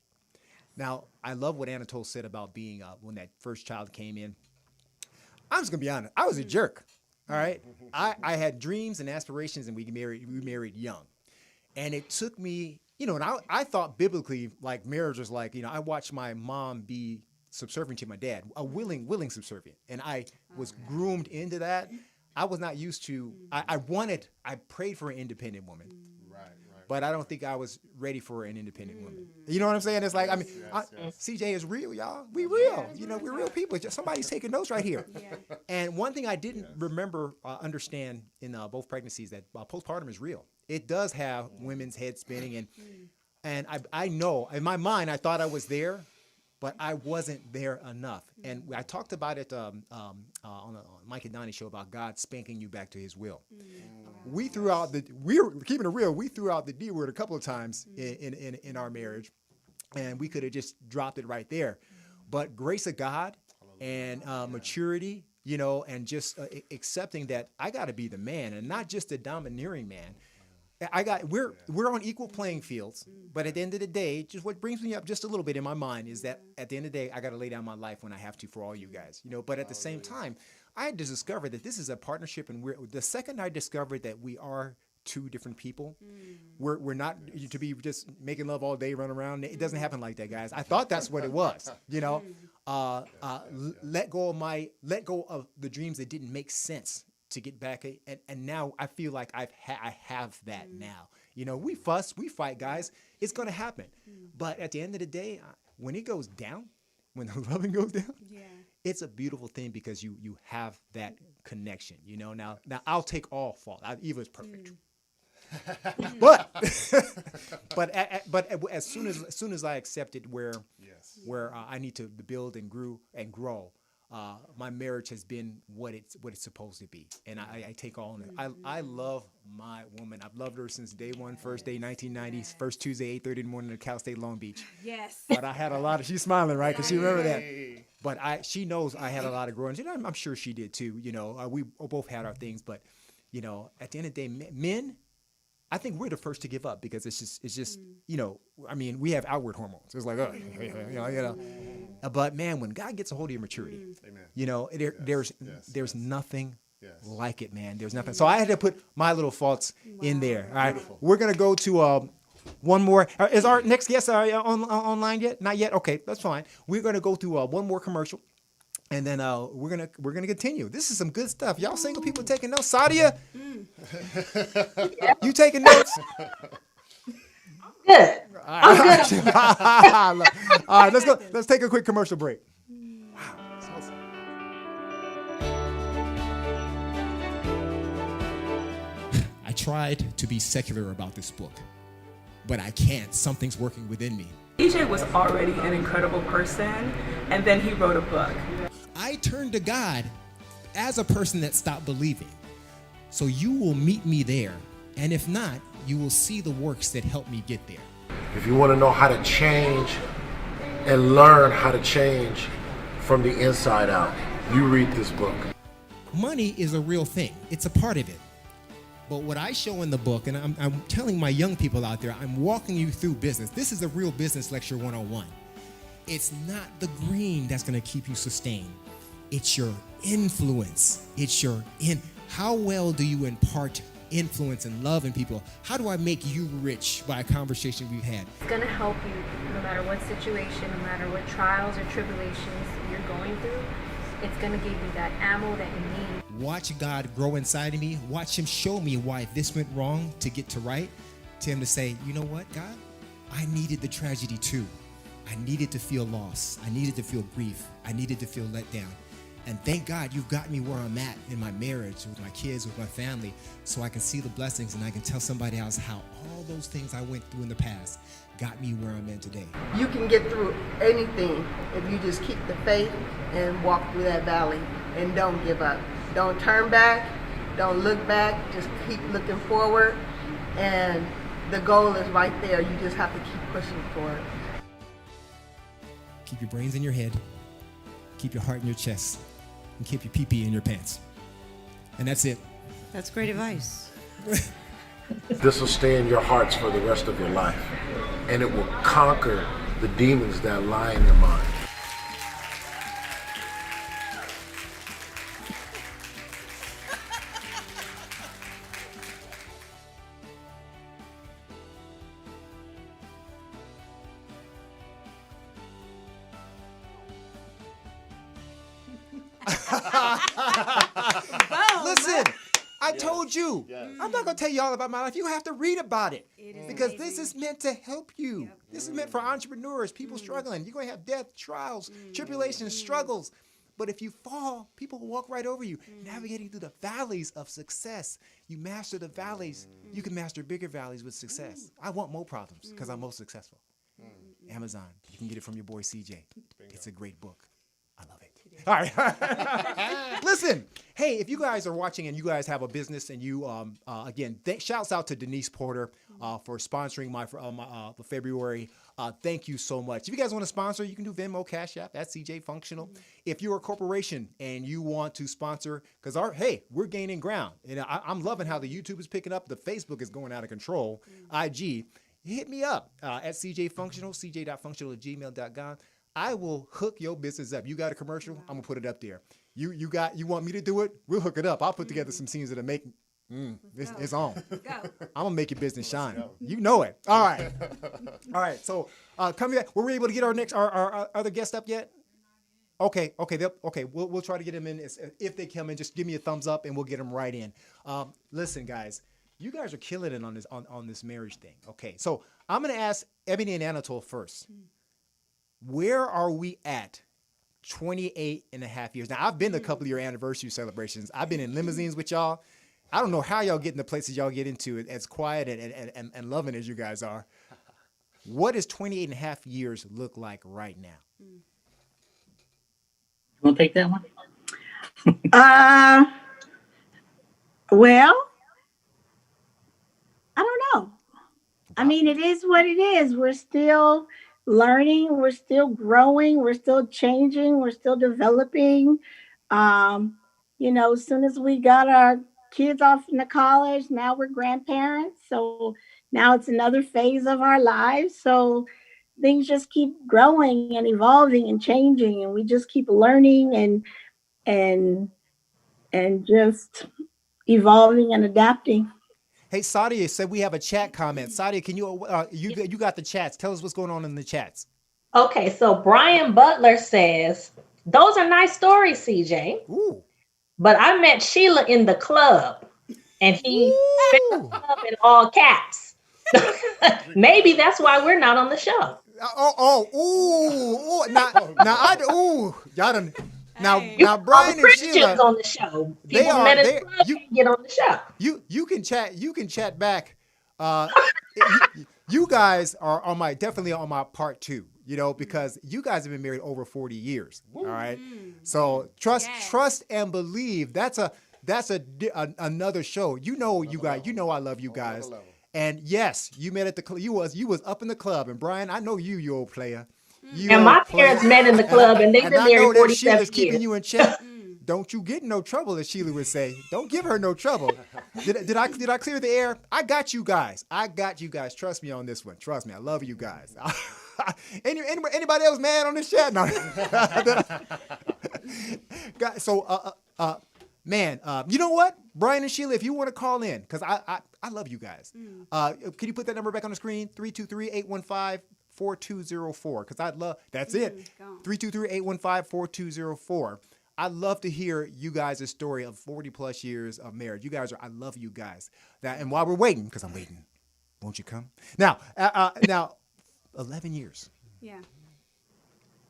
Now, I love what Anatole said about being when that first child came in. I'm just gonna be honest. I was a jerk. All right. I had dreams and aspirations, and we married young, and it took me, and I thought biblically, like marriage was like, I watched my mom be subservient to my dad, a willing subservient, and I was groomed into that. I was not used to. I prayed for an independent woman. Right. but I don't think I was ready for an independent woman. You know what I'm saying? It's like, I mean, CJ is real, y'all. We real. You know, we're real people. Just somebody's taking notes right here. And one thing I didn't understand in both pregnancies, that postpartum is real. It does have women's head spinning, and I know in my mind I thought I was there, but I wasn't there enough. And I talked about it on the Mike and Donnie show about God spanking you back to His will. We threw out we're keeping it real. We threw out the D word a couple of times in our marriage, and we could have just dropped it right there. But grace of God and maturity, you know, and just accepting that I got to be the man and not just a domineering man. We're on equal playing fields, but at the end of the day, just what brings me up just a little bit in my mind is that at the end of the day, I got to lay down my life when I have to for all you guys, you know. But at the same time, I had to discover that this is a partnership, and the second I discovered that we are two different people, we're not to be just making love all day, run around. It doesn't happen like that, guys. I thought that's what it was, you know. Let go of the dreams that didn't make sense to get back, and now I feel like I have that now. You know, we fuss, we fight, guys. It's gonna happen, but at the end of the day, when it goes down, when the loving goes down, it's a beautiful thing because you have that connection. You know, now I'll take all fault. Eva's perfect, but as soon as I accepted where I need to build and grow. My marriage has been what it's supposed to be, and I take all in it. I love my woman. I've loved her since day one, first day, 1990s, first Tuesday, 8:30 in the morning at Cal State Long Beach. Yes. But I had a lot of. She's smiling, right? Because she remember that. But she knows I had a lot of growing. I'm sure she did too. You know, we both had our things, but you know, at the end of the day, men. I think we're the first to give up because it's just you know, I mean, we have outward hormones. It's like, you know. But man, when God gets a hold of your maturity, you know, there's nothing like it, man. There's nothing. So I had to put my little faults in there. All right, beautiful. We're gonna go to one more. Is our next guest online yet? Not yet. Okay, that's fine. We're gonna go through one more commercial. And then we're gonna continue. This is some good stuff. Y'all single people taking notes. Sadia, you taking notes? Good. All right. All right, let's go. Let's take a quick commercial break. Wow. I tried to be secular about this book, but I can't. Something's working within me. DJ was already an incredible person, and then he wrote a book. I turned to God as a person that stopped believing. So you will meet me there, and if not, you will see the works that help me get there. If you want to know how to change and learn how to change from the inside out, you read this book. Money is a real thing. It's a part of it. But what I show in the book, and I'm telling my young people out there, I'm walking you through business. This is a real business lecture 101. It's not the green that's going to keep you sustained. It's your influence. How well do you impart influence and love in people? How do I make you rich by a conversation we've had? It's going to help you no matter what situation, no matter what trials or tribulations you're going through. It's going to give you that ammo that you need. Watch God grow inside of me. Watch Him show me why this went wrong to get to right. To Him to say, you know what, God? I needed the tragedy too. I needed to feel loss. I needed to feel grief. I needed to feel let down. And thank God you've got me where I'm at in my marriage, with my kids, with my family, so I can see the blessings and I can tell somebody else how all those things I went through in the past got me where I'm at today. You can get through anything if you just keep the faith and walk through that valley and don't give up. Don't turn back, don't look back, just keep looking forward, and the goal is right there. You just have to keep pushing forward. Keep your brains in your head, keep your heart in your chest, and keep your pee-pee in your pants. And that's it. That's great advice. This will stay in your hearts for the rest of your life, and it will conquer the demons that lie in your mind. Listen, I told you. I'm not going to tell you all about my life. You have to read about it. Because this is meant to help you. Yep. This is meant for entrepreneurs, people struggling. You're going to have death, trials, tribulations, struggles. But if you fall, people will walk right over you. Navigating through the valleys of success. You master the valleys. You can master bigger valleys with success. I want more problems because I'm most successful. Amazon. You can get it from your boy CJ. It's a great book. I love it. All right. Listen, hey, if you guys are watching and you guys have a business and you, again, shouts out to Denise Porter for sponsoring my for February. Thank you so much. If you guys want to sponsor, you can do Venmo, Cash App. That's CJ Functional. If you're a corporation and you want to sponsor, because we're gaining ground. And I'm loving how the YouTube is picking up. The Facebook is going out of control. IG, hit me up at CJ Functional, cj.functional@gmail.com. I will hook your business up. You got a commercial? I'm gonna put it up there. You want me to do it? We'll hook it up. I'll put together some scenes that'll make it's on. I'm gonna make your business shine. You know it. All right. All right. So coming back, were we able to get our other guest up yet? Okay. We'll try to get him in. If they come in, just give me a thumbs up and we'll get them right in. Listen, guys, you guys are killing it on this marriage thing. Okay, so I'm gonna ask Ebony and Anatole first. Where are we at 28 and a half years? Now, I've been to a couple of your anniversary celebrations. I've been in limousines with y'all. I don't know how y'all get in the places y'all get into as quiet and loving as you guys are. What does 28 and a half years look like right now? You want to take that one? Well, I don't know. I mean, it is what it is. We're still learning. We're still growing. We're still changing. We're still developing. As soon as we got our kids off into college, now we're grandparents. So now it's another phase of our lives. So things just keep growing and evolving and changing, and we just keep learning and just evolving and adapting. Hey, Sadia said we have a chat comment. Sadia, can you got the chats? Tell us what's going on in the chats. Okay, so Brian Butler says, those are nice stories, CJ. Ooh. But I met Sheila in the club, and he spelled the club in all caps. Maybe that's why we're not on the show. Y'all done. Now, Brian and Sheila on the show. People met in the club can't get on the show. You can chat. You can chat back. You guys are definitely on my part two. Because you guys have been married over 40 years. All right. So trust and believe. That's another show. You guys. I love you guys. And yes, you met at the club. You was up in the club. And Brian, I know you old player. My parents met in the club, and they've been married 47 years. Keeping you in check. Don't you get in no trouble, as Sheila would say. Don't give her no trouble. Did I clear the air? I got you guys. Trust me on this one. Trust me. I love you guys. Anybody else mad on this chat? No. So, you know what? Brian and Sheila, if you want to call in, because I love you guys. Can you put that number back on the screen? 323-815-4204. Because I'd love, that's it. 323-815-4204. I'd love to hear you guys' story of 40 plus years of marriage. I love you guys. And while we're waiting, because I'm waiting, won't you come? Now, 11 years. Yeah.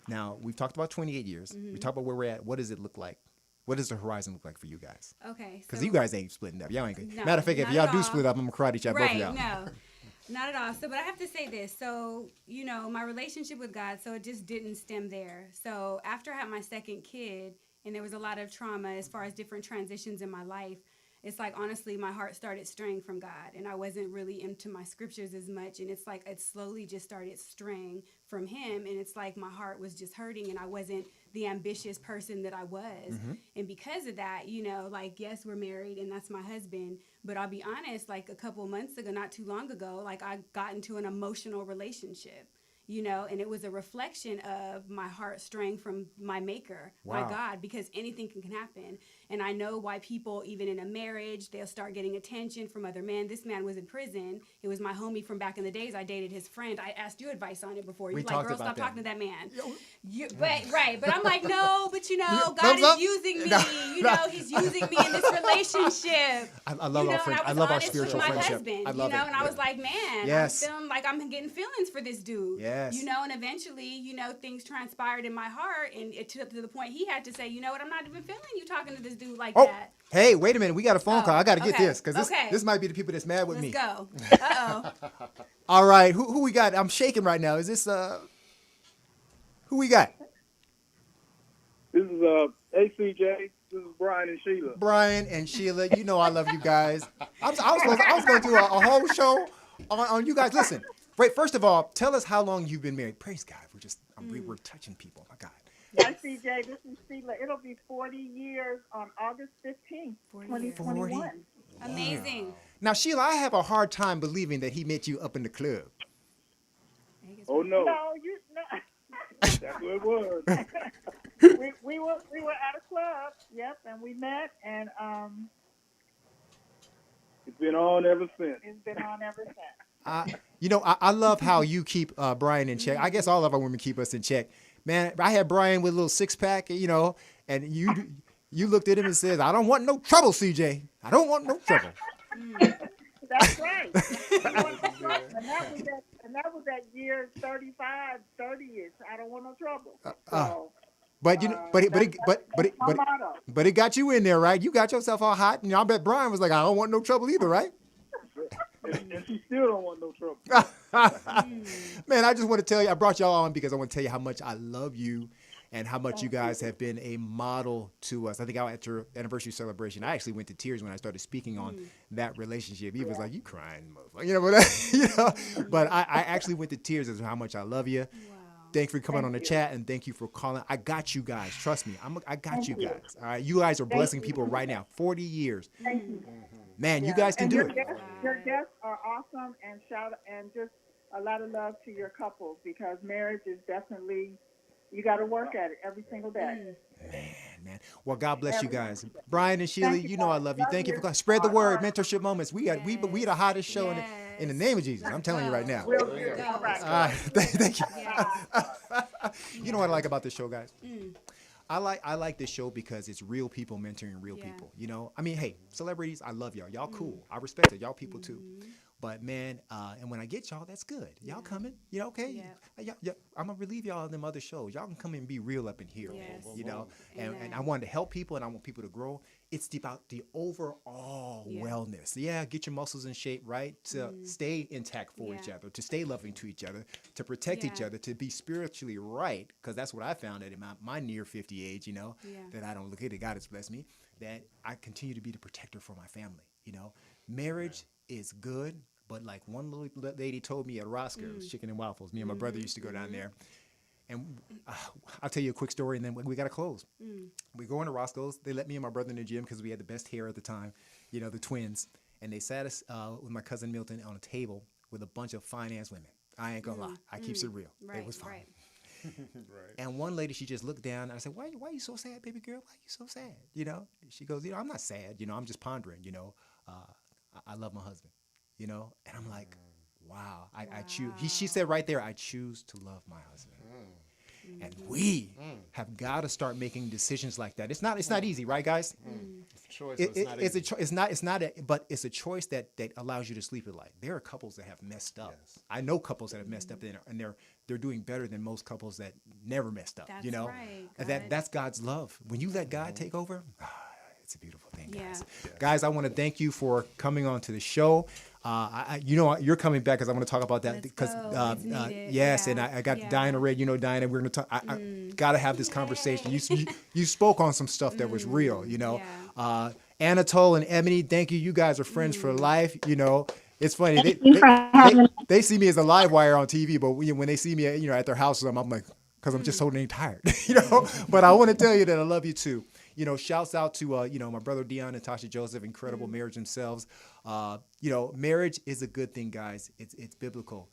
Now, we've talked about 28 years. We talked about where we're at. What does it look like? What does the horizon look like for you guys? Okay. Because you guys ain't splitting up. Y'all ain't good. Matter of fact, if y'all do split up, I'm going to karate chop both of y'all. No. Not at all. So, but I have to say this. So, my relationship with God, so it just didn't stem there. So after I had my second kid, and there was a lot of trauma as far as different transitions in my life, it's like, honestly, my heart started straying from God, and I wasn't really into my scriptures as much. And it's like, it slowly just started straying from him. And it's like, my heart was just hurting, and I wasn't the ambitious person that I was. And because of that, yes, we're married and that's my husband, but I'll be honest, like a couple months ago, not too long ago, like I got into an emotional relationship, and it was a reflection of my heart straying from my maker, my God, because anything can happen. And I know why people, even in a marriage, they'll start getting attention from other men. This man was in prison. It was my homie from back in the days. I dated his friend. I asked you advice on it before. You're like, girl, stop talking to that man. But I'm like, no, but God is using me. He's using me in this relationship. I love our friend. I love our spiritual my friendship. husband, I love it. And I was like, man, yes. I'm feeling like I'm getting feelings for this dude. Yes. And eventually, things transpired in my heart, and it took to the point he had to say, you know what, I'm not even feeling you talking to this dude like that. Hey, wait a minute. We got a phone call. I got to get this because this might be the people that's mad with me. Let's go. Uh-oh. All right. Who we got? I'm shaking right now. Is this who we got? This is ACJ. This is Brian and Sheila. Brian and Sheila. You know I love you guys. I was going to do a whole show on you guys. Listen. Wait, first of all, tell us how long you've been married. Praise God. We're touching people. My God. Hi, CJ. This is Sheila. It'll be 40 years on August 15th, 2021. 40? Amazing. Now, Sheila, I have a hard time believing that he met you up in the club. Oh, no. No, That's what it was. we were at a club, yep, and we met, and it's been on ever since. I love how you keep Brian in check. I guess all of our women keep us in check. Man, I had Brian with a little six-pack, and you looked at him and said, I don't want no trouble, CJ. I don't want no trouble. That's right. And that was at year 35, 30-ish. I don't want no trouble. But it got you in there, right? You got yourself all hot. I bet Brian was like, I don't want no trouble either, right? And she still don't want no trouble. Man, I just want to tell you, I brought y'all on because I want to tell you how much I love you and how much you guys have been a model to us. I think at your anniversary celebration, I actually went to tears when I started speaking on that relationship. He was like, you crying, motherfucker. But I actually went to tears as to how much I love you. Wow. Thanks for coming on the chat, and thank you for calling. I got you guys. Trust me. I got you guys. All right. You guys are blessing people right now. 40 years. Thank you. Man, you guys can do it. Your guests are awesome, and just a lot of love to your couples, because marriage is definitely, you got to work at it every single day. Man. Well, God bless you guys. Brian and Sheila, I love you. Thank you for calling. Spread the word. Mentorship Moments. We the hottest show in the name of Jesus. I'm telling you right now. Will do. All right. Thank you. You know what I like about this show, guys? I like this show because it's real people mentoring real people. I mean, hey, celebrities, I love y'all. Y'all cool. I respect it. Y'all people too. But man, and when I get y'all, that's good. Y'all coming, okay? Yeah. I'm gonna relieve y'all of them other shows. Y'all can come and be real up in here, And I wanted to help people, and I want people to grow. It's about the overall wellness. Yeah, get your muscles in shape, right? To stay intact for each other, to stay loving to each other, to protect each other, to be spiritually right. Because that's what I found at my near 50 age. That I don't look at it. God has blessed me. That I continue to be the protector for my family. Marriage is good, but like one little lady told me at Roscoe's Chicken and Waffles. Me and my brother used to go down there. And I'll tell you a quick story, and then we got to close. We go into Roscoe's. They let me and my brother in the gym because we had the best hair at the time, the twins. And they sat us with my cousin Milton on a table with a bunch of fine-ass women. I ain't going to lie. I keeps it real. Right, it was fun. Right. And one lady, she just looked down, and I said, why are you so sad, baby girl? Why are you so sad? She goes, I'm not sad. I'm just pondering, I love my husband, and I'm like, wow. I choose. She said right there, I choose to love my husband. And we have got to start making decisions like that. It's not easy, right, guys? It's a choice. But it's a choice that allows you to sleep at night. There are couples that have messed up. Yes. I know couples that have messed up, and they're doing better than most couples that never messed up. That's right. That's God's love. When you let God take over, it's a beautiful thing, guys. Yeah. Guys, I want to thank you for coming on to the show. You're coming back because I want to talk about that because yes, and I got Diana Red. Diana, we're going to talk. I got to have this conversation. You spoke on some stuff that was real. Anatole and Ebony, thank you. You guys are friends for life. It's funny. They see me as a live wire on TV, but when they see me, at their house, I'm like, because I'm just so dang tired. But I want to tell you that I love you too. Shouts out to, my brother Dion and Tasha Joseph, incredible marriage themselves. Marriage is a good thing, guys. It's biblical.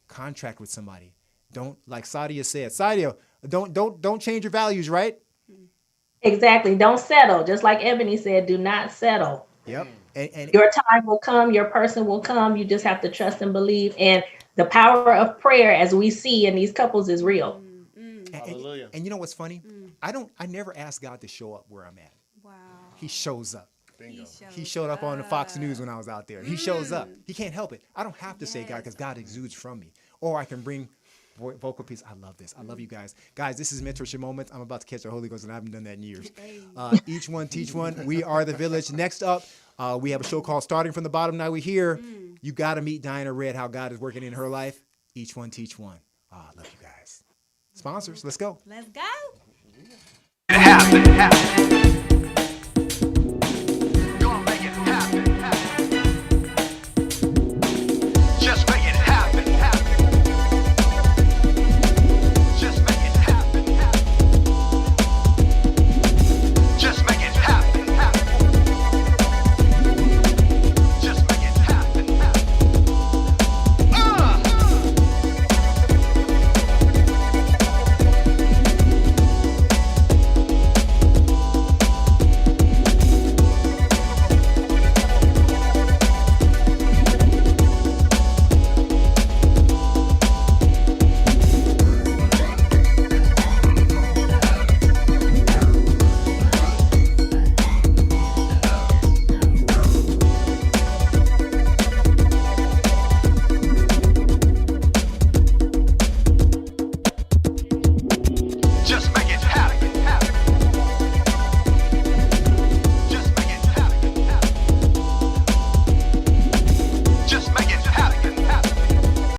Contract with somebody. Don't, like Sadia said, don't change your values, right? Exactly. Don't settle. Just like Ebony said, do not settle. Yep. And Your time will come, your person will come. You just have to trust and believe. And the power of prayer, as we see in these couples, is real. Hallelujah. And you know what's funny? I never ask God to show up where I'm at. Wow. He shows up. Bingo. He showed up on the Fox News when I was out there. He shows up. He can't help it. I don't have to say God because God exudes from me. Or I can bring vocal piece. I love this. I love you guys. Guys, this is Mentorship Moments. I'm about to catch the Holy Ghost and I haven't done that in years. Each one, teach one. We are the village. Next up, we have a show called Starting from the Bottom. Now we're here. You got to meet Diana Red, how God is working in her life. Each one, teach one. I love you guys. Sponsors, let's go. Let's go. It happened.